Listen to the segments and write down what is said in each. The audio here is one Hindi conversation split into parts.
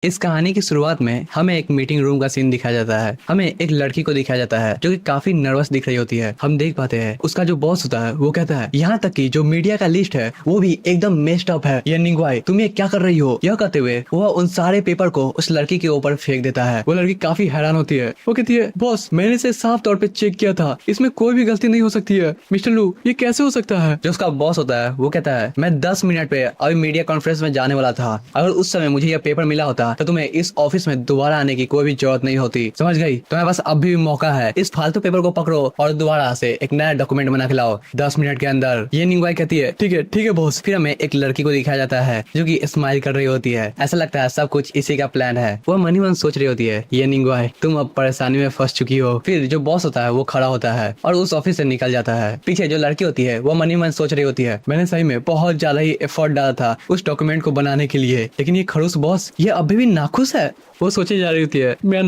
इस कहानी की शुरुआत में हमें एक मीटिंग रूम का सीन दिखाया जाता है। हमें एक लड़की को दिखाया जाता है जो कि काफी नर्वस दिख रही होती है। हम देख पाते हैं उसका जो बॉस होता है वो कहता है यहाँ तक कि जो मीडिया का लिस्ट है वो भी एकदम मेस्ड अप है। ये निंगवाई तुम ये क्या कर रही हो? यह कहते हुए वह उन सारे पेपर को उस लड़की के ऊपर फेंक देता है। वो लड़की काफी हैरान होती है। वो कहती है बॉस मैंने इसे साफ तौर पे चेक किया था, इसमें कोई भी गलती नहीं हो सकती है। मिस्टर लू ये कैसे हो सकता है? जो उसका बॉस होता है वो कहता है मैं 10 मिनट पे अभी मीडिया कॉन्फ्रेंस में जाने वाला था। अगर उस समय मुझे यह पेपर मिला होता तो तुम्हें इस ऑफिस में दोबारा आने की कोई भी जरूरत नहीं होती। समझ गई? तुम्हारे पास अब भी मौका है। इस फालतू पेपर को पकड़ो और दोबारा से एक नया डॉक्यूमेंट बना के लाओ 10 मिनट के अंदर। ये निंगवाई कहती है ठीक है बॉस। फिर हमें एक लड़की को दिखाया जाता है जो कि स्माइल कर रही होती है। ऐसा लगता है सब कुछ इसी का प्लान है। वह मनी मन सोच रही होती है ये निंगवाई तुम अब परेशानी में फंस चुकी हो। फिर जो बॉस होता है वो खड़ा होता है और उस ऑफिस से निकल जाता है। पीछे जो लड़की होती है वो मनी मन सोच रही होती है मैंने सही में बहुत ज्यादा ही एफर्ट डाला था उस डॉक्यूमेंट को बनाने के लिए, लेकिन ये खड़ूस बॉस ये अभी भी नाखुश है। वो सोचे जा रही होती है मेरा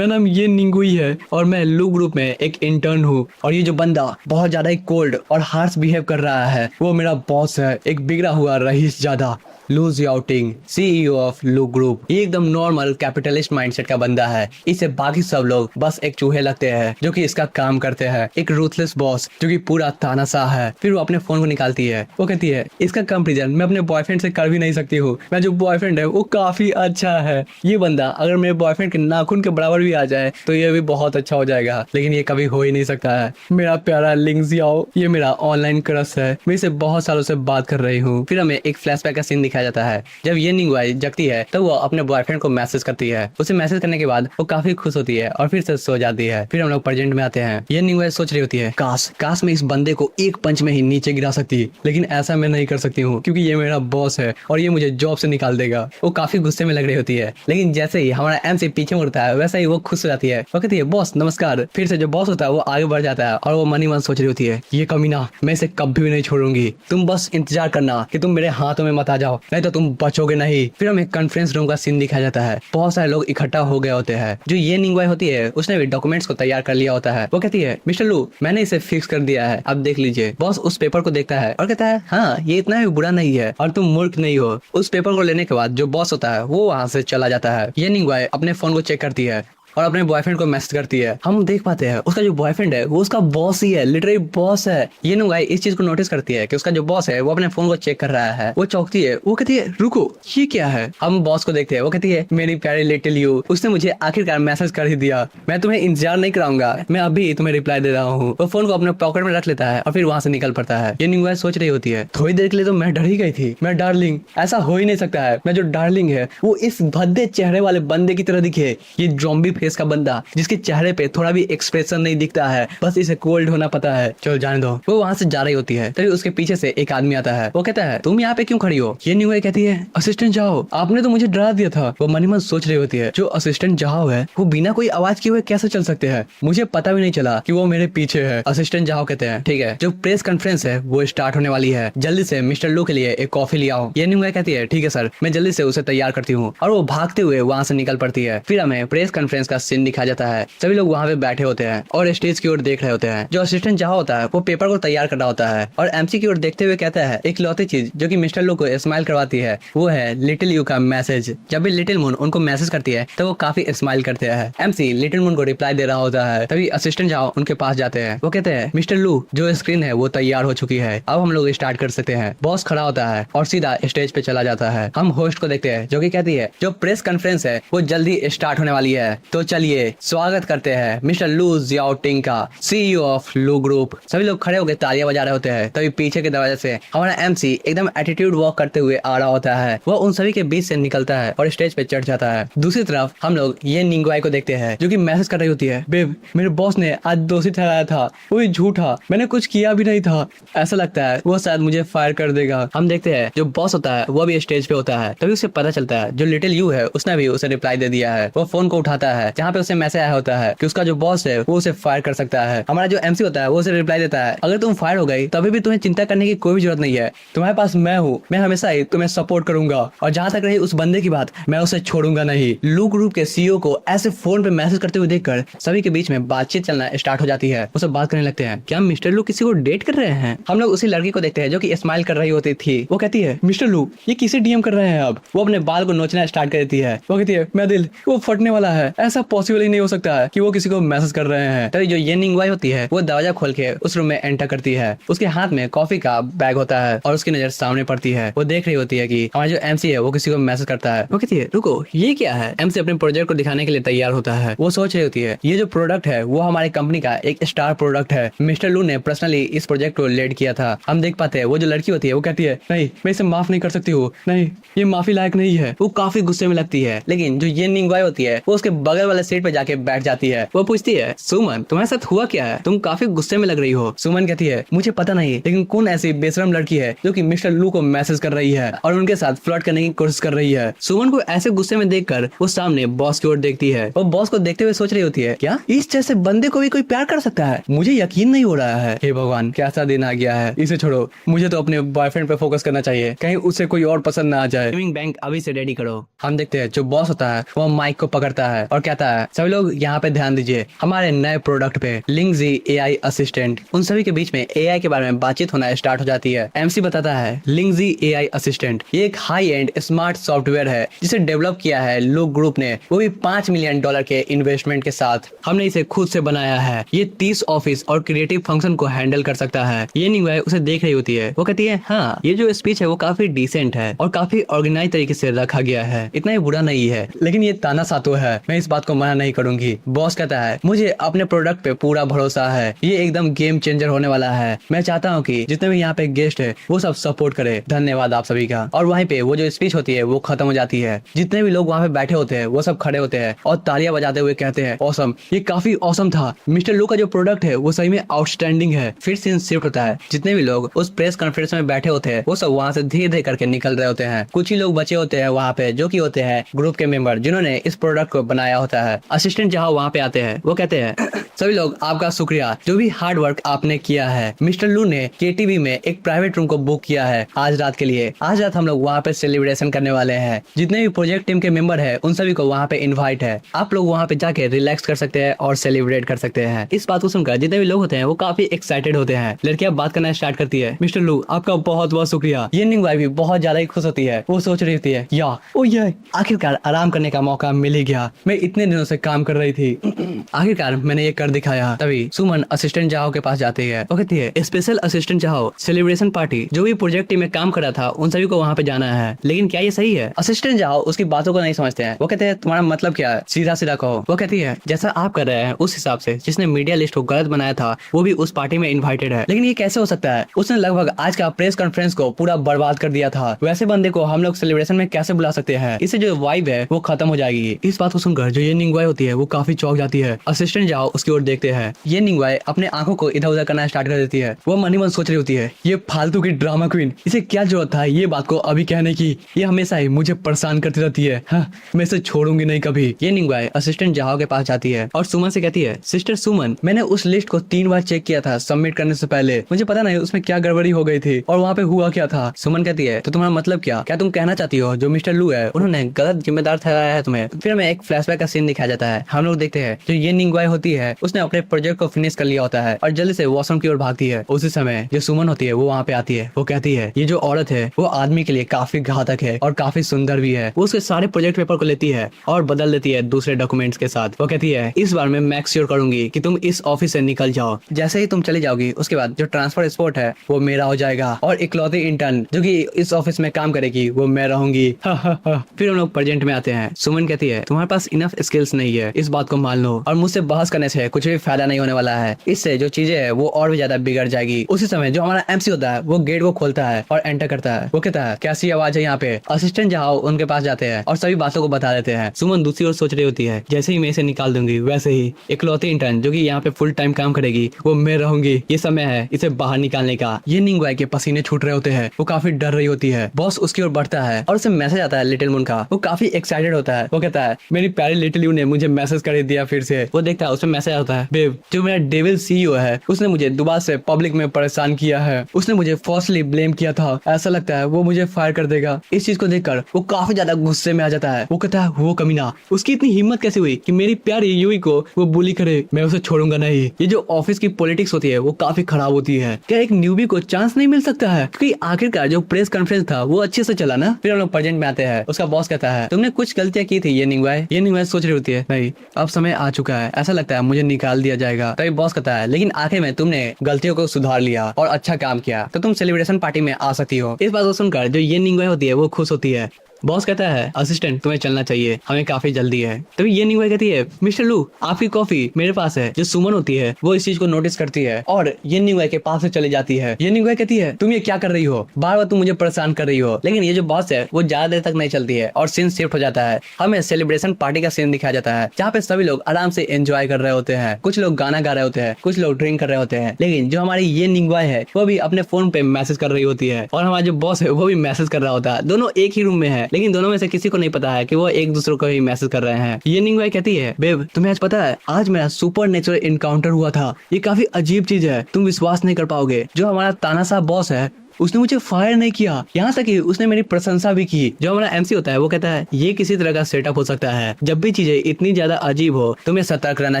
नाम ये निंगुई है और मैं लू ग्रुप में एक इंटर्न हूँ और ये जो बंदा बहुत ज्यादा ही कोल्ड और हार्श बिहेव कर रहा है वो मेरा बॉस है, एक बिगड़ा हुआ रईस ज्यादा लू जियाओटिंग सीईओ ऑफ लू ग्रुप। ये एकदम नॉर्मल कैपिटलिस्ट माइंडसेट का बंदा है। इसे बाकी सब लोग बस एक चूहे लगते हैं जो कि इसका काम करते हैं। एक रूथलेस बॉस जो कि पूरा तानाशाह है। फिर वो अपने फोन को निकालती है। वो कहती है इसका कंपैरिजन मैं अपने बॉयफ्रेंड से कर भी नहीं सकती हूँ। मैं जो बॉयफ्रेंड है वो काफी अच्छा है। ये बंदा अगर मेरे बॉयफ्रेंड के नाखून के बराबर भी आ जाए तो ये भी बहुत अच्छा हो जाएगा, लेकिन ये कभी हो ही नहीं सकता है। मेरा प्यारा लिंग जियाओ ये मेरा ऑनलाइन क्रश है, मैं इसे बहुत सालों से बात कर रही हूँ। फिर हमें एक फ्लैशबैक का सीन दिखाया जाता है। जब ये निंगवाई जगती है तो वो अपने बॉयफ्रेंड को मैसेज करती है। उसे मैसेज करने के बाद वो काफी खुश होती है और फिर से सो जाती है। फिर हम लोग प्रेजेंट में आते हैं। ये निंगवाई सोच रही होती है काश मैं इस बंदे को एक पंच में ही नीचे गिरा सकती, लेकिन ऐसा मैं नहीं कर सकती हूँ क्योंकि ये मेरा बॉस है और ये मुझे जॉब से निकाल देगा। वो काफी गुस्से में लग रही होती है, लेकिन जैसे ही हमारा एम से पीछे मुड़ता है वैसे ही वो खुश हो जाती है। वो कहती है बॉस नमस्कार। फिर से जो बॉस होता है वो आगे बढ़ जाता है और वो मनी मन सोच रही होती है ये कमीना मैं इसे कभी भी नहीं छोड़ूंगी। तुम बस इंतजार करना कि तुम मेरे हाथों में मत आ जाओ, नहीं तो तुम बचोगे नहीं। फिर हमें कॉन्फ्रेंस रूम का सीन दिखाया जाता है। बहुत सारे लोग इकट्ठा हो गए होते हैं। जो ये निंगवाई होती है उसने भी डॉक्यूमेंट्स को तैयार कर लिया होता है। वो कहती है मिस्टर लू मैंने इसे फिक्स कर दिया है, अब देख लीजिए। बॉस उस पेपर को देखता है और कहता है हाँ ये इतना भी बुरा नहीं है और तुम मूर्ख नहीं हो। उस पेपर को लेने के बाद जो बॉस होता है वो वहां से चला जाता है। ये निंगवाई अपने फोन को चेक करती है और अपने बॉयफ्रेंड को मैसेज करती है। हम देख पाते हैं उसका जो बॉयफ्रेंड है वो उसका बॉस ही है, लिटरली बॉस है। ये निंगवाई इस चीज को नोटिस करती है कि उसका जो बॉस है वो अपने फोन को चेक कर रहा है। वो चौंकती है। वो कहती है रुको ये क्या है? हम बॉस को देखते हैं। वो कहती है मेरी प्यारी लिटिल यू उसने मुझे आखिरकार मैसेज कर ही दिया, मैं तुम्हें इंतजार नहीं कराऊंगा, मैं अभी तुम्हें रिप्लाई दे रहा हूँ। वो फोन को अपने पॉकेट में रख लेता है और फिर वहां से निकल पड़ता है। ये निंगवाई सोच रही होती है थोड़ी देर के लिए तो मैं डर ही गई थी। मैं डार्लिंग ऐसा हो ही नहीं सकता है, मैं जो डार्लिंग है वो इस भद्दे चेहरे वाले बंदे की तरह दिखे। ये ज़ॉम्बी फेस का बंदा जिसके चेहरे पे थोड़ा भी एक्सप्रेशन नहीं दिखता है, बस इसे कोल्ड होना पता है। चलो जाने दो। वो वहां से जा रही होती है तभी उसके पीछे से एक आदमी आता है। वो कहता है तुम यहाँ पे क्यों खड़ी हो? ये निंगवाई कहती है असिस्टेंट जाओ आपने तो मुझे डरा दिया था। वो मनी मन सोच रही होती है जो असिस्टेंट जाओ है वो बिना कोई आवाज किए हुए कैसे चल सकते हैं? मुझे पता भी नहीं चला कि वो मेरे पीछे है। असिस्टेंट जाओ कहते हैं ठीक है जो प्रेस कॉन्फ्रेंस है वो स्टार्ट होने वाली है, जल्दी से मिस्टर लू के लिए एक कॉफी ले आओ। ये निंगवाई कहती है ठीक है सर मैं जल्दी से उसे तैयार करती हूँ और वो भागते हुए वहां से निकल पड़ती है। फिर हमें प्रेस कॉन्फ्रेंस का सीन दिखाया जाता है। सभी लोग वहां पे बैठे होते हैं और स्टेज की ओर देख रहे होते हैं। जो असिस्टेंट जहाँ होता है वो पेपर को तैयार कर रहा होता है और एमसी की ओर देखते हुए कहता है एक लौती चीज जो कि मिस्टर लू को स्माइल करवाती है वो है लिटिल यू का मैसेज। जब भी लिटिल मून उनको मैसेज करती है तो वो काफी स्माइल करते हैं। एमसी लिटिल मून को रिप्लाई दे रहा होता है तभी असिस्टेंट जहाँ उनके पास जाते हैं। वो कहते हैं मिस्टर लू जो स्क्रीन है वो तैयार हो चुकी है, अब हम लोग स्टार्ट कर सकते हैं। बॉस खड़ा होता है और सीधा स्टेज पे चला जाता है। हम होस्ट को देखते हैं जो कि कहती है जो प्रेस कॉन्फ्रेंस है वो जल्दी स्टार्ट होने वाली है, तो चलिए स्वागत करते हैं मिस्टर लू जियाओटिंग का सीईओ ऑफ लू ग्रुप। सभी लोग खड़े होकर तालियां बजा रहे होते हैं तभी पीछे के दरवाजे से हमारा एमसी एकदम एटीट्यूड वॉक करते हुए आ रहा होता है। वो उन सभी के बीच से निकलता है और स्टेज पे चढ़ जाता है। दूसरी तरफ हम लोग ये निंगवाई को देखते हैं जो कि मैसेज कर रही होती है बेब मेरे बॉस ने आज दोषी ठहराया था, वो भी झूठा, मैंने कुछ किया भी नहीं था, ऐसा लगता है वो शायद मुझे फायर कर देगा। हम देखते हैं जो बॉस होता है वो भी स्टेज पे होता है तभी उसे पता चलता है जो लिटिल यू है उसने भी उसे रिप्लाई दे दिया है। वो फोन को उठाता है है जहाँ पे उसे मैसेज आया होता है कि उसका जो बॉस है वो उसे फायर कर सकता है। हमारा जो एमसी होता है वो उसे रिप्लाई देता है, अगर तुम फायर हो गई तभी भी तुम्हें चिंता करने की कोई जरूरत नहीं है, तुम्हारे पास मैं हूँ, मैं हमेशा ही तुम्हें सपोर्ट करूंगा। और जहाँ तक रही उस बंदे की बात, मैं उसे छोड़ूंगा नहीं। लू ग्रुप के सीईओ को ऐसे फोन पे मैसेज करते हुए देखकर सभी के बीच में बातचीत चलना स्टार्ट हो जाती है। वो सब बात करने लगते हैं, क्या मिस्टर लू किसी को डेट कर रहे हैं? हम लोग उसी लड़की को देखते हैं जो कि स्माइल कर रही होती थी। वो कहती है, मिस्टर लू ये किसे डीएम कर रहे हैं? अब वो अपने बाल को नोचना स्टार्ट कर देती है। वो कहती है, मैं दिल वो फटने वाला है, ऐसा पॉसिबल ही नहीं हो सकता है कि वो किसी को मैसेज कर रहे हैं। तभी जो ये निंगवाई होती है वो दरवाजा खोल के उस रूम में एंटर करती है। उसके हाथ में कॉफी का बैग होता है और उसकी नजर सामने पड़ती है। वो देख रही होती है कि हमारा जो एमसी है वो किसी को मैसेज करता है। वो कहती है, रुको ये क्या है? एमसी अपने प्रोजेक्ट को दिखाने के लिए तैयार होता है। वो सोच रही होती है, ये जो प्रोडक्ट है वो हमारी कंपनी का एक स्टार प्रोडक्ट है, मिस्टर लू ने पर्सनली इस प्रोजेक्ट को लीड किया था। हम देख पाते हैं वो जो लड़की होती है वो कहती है, नहीं मैं इसे माफ नहीं कर सकती हूँ, नहीं ये माफी लायक नहीं है। वो काफी गुस्से में लगती है, लेकिन जो ये निंगवाई होती है वो उसके बगल वाले सीट पे जाके बैठ जाती है। वो पूछती है, सुमन तुम्हारे साथ हुआ क्या है? तुम काफी गुस्से में लग रही हो। सुमन कहती है, मुझे पता नहीं, लेकिन कौन ऐसी बेशरम लड़की है जो कि मिस्टर लू को मैसेज कर रही है और उनके साथ फ्लर्ट करने की कोशिश कर रही है। सुमन को ऐसे गुस्से में देखकर वो सामने बॉस की ओर देखती है। वो बॉस को देखते हुए सोच रही होती है, क्या इस जैसे बंदे को भी कोई प्यार कर सकता है? मुझे यकीन नहीं हो रहा है। हे भगवान कैसा दिन आ गया है, इसे छोड़ो, मुझे तो अपने बॉयफ्रेंड पे फोकस करना चाहिए, कहीं उसे कोई और पसंद ना आ जाए। स्विमिंग बैंक अभी से रेडी करो। हम देखते हैं जो बॉस होता है वो माइक को पकड़ता है और कहता है, सभी लोग यहाँ पे ध्यान दीजिए हमारे नए प्रोडक्ट पे, लिंगजी एआई असिस्टेंट। उन सभी के बीच में एआई के बारे में बातचीत होना स्टार्ट हो जाती है। एमसी बताता है, लिंगजी एआई असिस्टेंट ये एक हाई एंड स्मार्ट सॉफ्टवेयर है जिसे डेवलप किया है लू ग्रुप ने, वो भी $5 मिलियन के इन्वेस्टमेंट के साथ। हमने इसे खुद से बनाया है। ये 30 ऑफिस और क्रिएटिव फंक्शन को हैंडल कर सकता है। ये निंगवाई उसे देख रही होती है। वो कहती है, हाँ ये जो स्पीच है वो काफी डिसेंट है और काफी ऑर्गेनाइज तरीके से रखा गया है, इतना ही बुरा नहीं है, लेकिन ये ताना सातो है, मैं इस बात को मना नहीं करूंगी। बॉस कहता है, मुझे अपने प्रोडक्ट पे पूरा भरोसा है, ये एकदम गेम चेंजर होने वाला है। मैं चाहता हूँ कि जितने भी यहाँ पे गेस्ट है वो सब सपोर्ट करे। धन्यवाद आप सभी का। और वहीं पे वो जो स्पीच होती है वो खत्म हो जाती है। जितने भी लोग वहाँ पे बैठे होते हैं वो सब खड़े होते हैं और तालियां बजाते हुए कहते हैं, ऑसम, ये काफी ऑसम था। मिस्टर लू का जो प्रोडक्ट है वो सही में आउटस्टैंडिंग है। फिर सीन शिफ्ट होता है। जितने भी लोग उस प्रेस कॉन्फ्रेंस में बैठे होते हैं वो सब वहाँ से धीरे धीरे करके निकल रहे होते हैं। कुछ ही लोग बचे होते हैं वहाँ पे जो कि होते हैं ग्रुप के मेंबर जिन्होंने इस प्रोडक्ट को बनाया होता है। असिस्टेंट जहाँ वहाँ पे आते हैं वो कहते हैं, सभी लोग आपका शुक्रिया, जो भी हार्ड वर्क आपने किया है। मिस्टर लू ने केटीवी में एक प्राइवेट रूम को बुक किया है आज रात के लिए। आज रात हम लोग वहाँ पे सेलिब्रेशन करने वाले हैं। जितने भी प्रोजेक्ट टीम के मेंबर हैं उन सभी को वहाँ पे इनवाइट है। आप लोग वहाँ पे जाके रिलैक्स कर सकते हैं और सेलिब्रेट कर सकते हैं। इस बात को सुनकर जितने भी लोग होते हैं वो काफी एक्साइटेड होते हैं। लड़कियां बात करना स्टार्ट करती है, मिस्टर लू आपका बहुत बहुत शुक्रिया। ये निंगवाई भी बहुत ज्यादा ही खुश होती है। वो सोच रही होती है, या ओ ये आखिरकार आराम करने का मौका मिल ही गया, मैं इतने दिनों से काम कर रही थी, आखिरकार मैंने ये कर दिखाया। तभी सुमन असिस्टेंट जाओ के पास जाती है। वो कहती है, स्पेशल असिस्टेंट जाओ सेलिब्रेशन पार्टी, जो भी प्रोजेक्ट टीम में काम कर रहा था उन सभी को वहाँ पे जाना है, लेकिन क्या ये सही है? असिस्टेंट जाओ उसकी बातों को नहीं समझते हैं। वो कहते हैं, तुम्हारा मतलब क्या है, सीधा सीधा कहो। वो कहती है, जैसा आप कर रहे हैं उस हिसाब से जिसने मीडिया लिस्ट को गलत बनाया था वो भी उस पार्टी में इन्वाइटेड है, लेकिन ये कैसे हो सकता है? उसने लगभग आज का प्रेस कॉन्फ्रेंस को पूरा बर्बाद कर दिया था। वैसे बंदे को हम लोग सेलिब्रेशन में कैसे बुला सकते हैं? इससे जो वाइब है वो खत्म हो जाएगी। इस बात को सुनकर जो ये निंगवाई होती है वो काफी चौंक जाती है। असिस्टेंट जाओ उसकी ओर देखते हैं। ये निंगवाई अपने आंखों को इधर उधर करना स्टार्ट कर देती है। वो मन ही मन सोच रही होती है, ये फालतू की ड्रामा क्वीन, इसे क्या जरूरत था ये बात को अभी कहने की? ये हमेशा ही मुझे परेशान करती रहती है। हाँ, मैं इसे छोड़ूंगी नहीं कभी। ये निंगवाई असिस्टेंट जाओ के पास जाती है और सुमन से कहती है, सिस्टर सुमन, मैंने उस लिस्ट को 3 बार चेक किया था सबमिट करने से पहले, मुझे पता नहीं उसमें क्या गड़बड़ी हो गई थी और वहाँ पे हुआ क्या था। सुमन कहती है, तो तुम्हारा मतलब क्या तुम कहना चाहती हो जो मिस्टर लू है उन्होंने गलत जिम्मेदार ठहराया है तुम्हें? फिर हमें एक फ्लैशबैक का सीन दिखाया जाता है। हम लोग देखते हैं जो ये निंगवाई होती है उसने अपने प्रोजेक्ट को फिनिश कर लिया होता है और जल्दी से वॉशरूम की ओर भागती है। उसी समय जो सुमन होती है वो वहाँ पे आती है। वो कहती है, ये जो औरत है वो आदमी के लिए काफी घातक है और काफी सुंदर भी है। वो उसके सारे प्रोजेक्ट पेपर को लेती है और बदल देती है दूसरे डॉक्यूमेंट्स के साथ। वो कहती है, इस बार मैं मेक श्योर करूंगी कि तुम इस ऑफिस से निकल जाओ। जैसे ही तुम चली जाओगी उसके बाद जो ट्रांसफर स्पोर्ट है वो मेरा हो जाएगा और इकलौती इंटर्न जो कि इस ऑफिस में काम करेगी वो मैं रहूंगी। फिर हम लोग प्रेजेंट में आते हैं। सुमन कहती है, तुम्हारे पास इनफ स्किल्स नहीं है, इस बात को मान लो, और मुझसे बहस करने से कुछ भी फायदा नहीं होने वाला है। इससे जो चीजें है वो और भी ज्यादा बिगड़ जाएगी। उसी समय जो हमारा एमसी होता है वो गेट को खोलता है और एंटर करता है। वो कहता है, कैसी आवाज है यहाँ पे? असिस्टेंट जाओ उनके पास जाते हैं और सभी बातों को बता देते हैं। सुमन दूसरी ओर सोच रही होती है, जैसे ही मैं इसे निकाल दूंगी वैसे ही इकलौती इंटर्न जो कि यहाँ पे फुल टाइम काम करेगी वो मैं रहूंगी। ये समय है इसे बाहर निकालने का। ये निंगवाई के पसीने छूट रहे होते हैं। वो काफी डर रही होती है। बॉस उसकी ओर बढ़ता है और उसे मैसेज आता है लिटिल मून का। वो काफी एक्साइटेड होता है। वो कहता है, मेरी प्यारी लिटिल लिटिल यू ने मुझे मैसेज कर दिया फिर से। वो देखता है उसमें मैसेज आता है, बेब जो मेरा डेविल सीईओ है उसने मुझे दोबारा से पब्लिक में परेशान किया है, उसने मुझे फॉल्सली ब्लेम किया था, ऐसा लगता है वो मुझे फायर कर देगा। इस चीज को देखकर वो काफी ज्यादा गुस्से में आ जाता है। वो कहता है वो कमीना, उसकी इतनी हिम्मत कैसे हुई कि मेरी प्यारी यूई को वो बुली करे, मैं उसे छोड़ूंगा नहीं। ये जो ऑफिस की पॉलिटिक्स होती है वो काफी खराब होती है। क्या एक न्यूबी को चांस नहीं मिल सकता है? क्योंकि आखिरकार जो प्रेस कॉन्फ्रेंस था वो अच्छे से चला ना। फिर हम लोग प्रेजेंट में आते हैं। उसका बॉस कहता है तुमने कुछ गलतियां की थी ये निंगवाई। ये निंगवाई सोच रही होती है नहीं अब समय आ चुका है, ऐसा लगता है मुझे निकाल दिया जाएगा। तभी बॉस कहता है लेकिन आखिर में तुमने गलतियों को सुधार लिया और अच्छा काम किया तो तुम सेलिब्रेशन पार्टी में आ सकती हो। इस बात को सुनकर जो ये निंगवाई होती है वो खुश होती है। बॉस कहता है असिस्टेंट तुम्हें चलना चाहिए, हमें काफी जल्दी है। तभी ये निंगवाई कहती है मिस्टर लू आपकी कॉफी मेरे पास है। जो सुमन होती है वो इस चीज को नोटिस करती है और ये निंगवाई के पास से चली जाती है। ये निंगवाई कहती है तुम ये क्या कर रही हो, बार बार तुम मुझे परेशान कर रही हो। लेकिन ये जो बॉस है वो ज्यादा देर तक नहीं चलती है और सीन शिफ्ट हो जाता है। हमें सेलिब्रेशन पार्टी का सीन दिखाया जाता है जहाँ पे सभी लोग आराम से एंजॉय कर रहे होते हैं। कुछ लोग गाना गा रहे होते हैं, कुछ लोग ड्रिंक कर रहे होते हैं। लेकिन जो हमारी ये निंगवाई है वो भी अपने फोन पे मैसेज कर रही होती है और हमारा जो बॉस है वो भी मैसेज कर रहा होता है। दोनों एक ही रूम में है लेकिन दोनों में से किसी को नहीं पता है कि वो एक दूसरे को ही मैसेज कर रहे हैं। ये निंगवाई कहती है बेब तुम्हें आज पता है आज मेरा सुपर नेचुरल इनकाउंटर हुआ था। ये काफी अजीब चीज है, तुम विश्वास नहीं कर पाओगे। जो हमारा तानाशाह बॉस है उसने मुझे फायर नहीं किया, यहाँ तक कि उसने मेरी प्रशंसा भी की। जो हमारा एमसी होता है वो कहता है ये किसी तरह का सेटअप हो सकता है। जब भी चीजें इतनी ज्यादा अजीब हो तुम्हें सतर्क रहना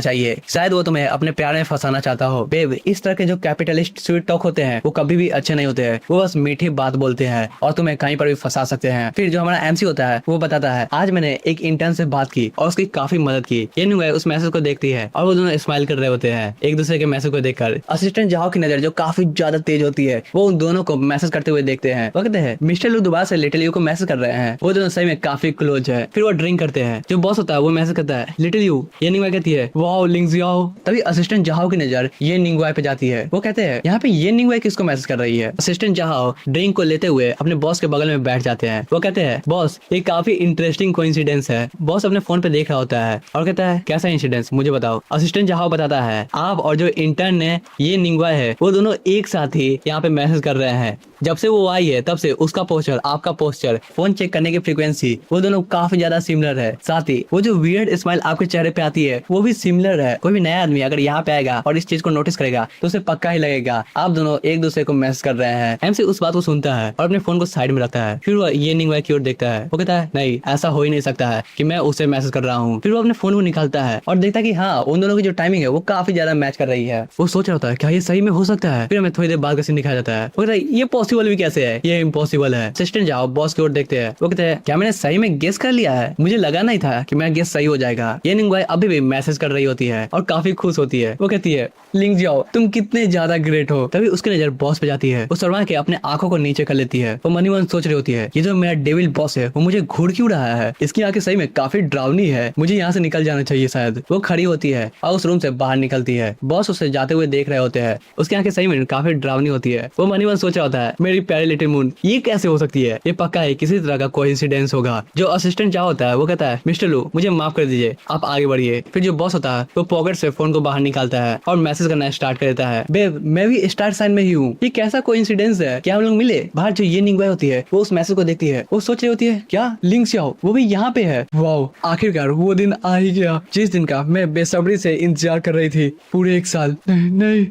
चाहिए, शायद वो तुम्हें अपने प्यार में फंसाना चाहता हो। बेब इस तरह के जो कैपिटलिस्ट स्वीट टॉक होते हैं वो कभी भी अच्छे नहीं होते हैं, वो बस मीठी बात बोलते हैं और तुम्हें कहीं पर भी फंसा सकते हैं। फिर जो हमारा एमसी होता है वो बताता है आज मैंने एक इंटर्न से बात की और उसकी काफी मदद की। ये नहीं उस मैसेज को देखती है और वो दोनों स्माइल कर रहे होते हैं एक दूसरे के मैसेज को देखकर। असिस्टेंट जाओ की नजर जो काफी ज्यादा तेज होती है वो उन दोनों को मैसेज करते हुए देखते हैं। वो कहते हैं मिस्टर लू दोबारा से लिटिल यू को मैसेज कर रहे हैं, वो दोनों सही में काफी क्लोज है। फिर वो ड्रिंक करते हैं। जो बॉस होता है वो मैसेज करता है लिटिल यू। ये निंगवाई कहती है वाओ लिंगजियाओ। तभी असिस्टेंट जाओ की नजर ये निंगवाई पे जाती है। वो कहते हैं यहाँ पे ये निंगवाई किसको मैसेज कर रही है। असिस्टेंट जाओ ड्रिंक को लेते हुए अपने बॉस के बगल में बैठ जाते हैं। वो कहते हैं बॉस ये काफी इंटरेस्टिंग कोइंसिडेंस है। बॉस अपने फोन पे देख रहा होता है और कहता है कैसा इंसिडेंस मुझे बताओ। असिस्टेंट जाओ बताता है आप और जो इंटर्न है ये निंगवाई है वो दोनों एक साथ ही यहाँ पे मैसेज कर रहे हैं। जब से वो आई है तब से उसका पोस्चर आपका पोस्चर फोन चेक करने की फ्रीक्वेंसी वो दोनों काफी ज्यादा सिमिलर है। साथ ही वो जो वियर्ड स्माइल आपके चेहरे पे आती है वो भी सिमिलर है। कोई भी नया आदमी अगर यहाँ पे आएगा और इस चीज को नोटिस करेगा तो उसे पक्का ही लगेगा आप दोनों एक दूसरे को मैसेज कर रहे हैं। एमसी उस बात को सुनता है और अपने फोन को साइड में रखता है। फिर वो ये निंगवाई की ओर देखता है। वो कहता है नहीं ऐसा हो ही नहीं सकता है कि मैं उसे मैसेज कर रहा हूँ। फिर वो अपने फोन को निकालता है और देखता है कि हाँ उन दोनों की जो टाइमिंग है वो काफी ज्यादा मैच कर रही है। वो सोच रहा होता है क्या ये सही में हो सकता है। फिर हमें थोड़ी देर बाद का सीन दिखाया जाता है। वो कहता है ये पॉसिबल भी कैसे है, ये इम्पॉसिबल है। असिस्टेंट जाओ बॉस की ओर देखते हैं। वो कहते हैं क्या मैंने सही में गेस कर लिया है, मुझे लगा नहीं था कि मेरा गेस सही हो जाएगा। ये निंगवाई अभी भी मैसेज कर रही होती है और काफी खुश होती है। वो कहती है लिंग जाओ तुम कितने ज्यादा ग्रेट हो। तभी उसकी नजर बॉस पे जाती है। वो शर्मा के अपने आंखों को नीचे कर लेती है। वो मनी मन सोच रही होती है ये जो मेरा डेविल बॉस है वो मुझे घूर क्यों रहा है, इसकी आंखें सही में काफी डरावनी है, मुझे यहाँ से निकल जाना चाहिए शायद। वो खड़ी होती है और उस रूम से बाहर निकलती है। बॉस उसे जाते हुए देख रहे होते हैं। उसकी आंखें सही में काफी डरावनी होती है। वो मनी मन सोच रहा होता है मेरी प्यारी लिटिल मून ये कैसे हो सकती है, ये पक्का है किसी तरह का कोइंसिडेंस होगा। जो असिस्टेंट जा होता है वो कहता है मिस्टर लू मुझे माफ कर दीजिए आप आगे बढ़िए। फिर जो बॉस होता है वो पॉकेट से फोन को बाहर निकालता है और मैसेज करना स्टार्ट कर देता है बेब मैं भी स्टार साइन में ही हूँ, ये कैसा कोइंसिडेंस है, क्या हम लोग मिले। बाहर जो ये निंगवाई होती है वो उस मैसेज को देखती है। वो सोच रही होती है क्या लिंग xiao वो भी यहाँ पे है। वाओ आखिरकार वो दिन आ ही गया जिस दिन का मैं बेसब्री से इंतजार कर रही थी पूरे एक साल। नहीं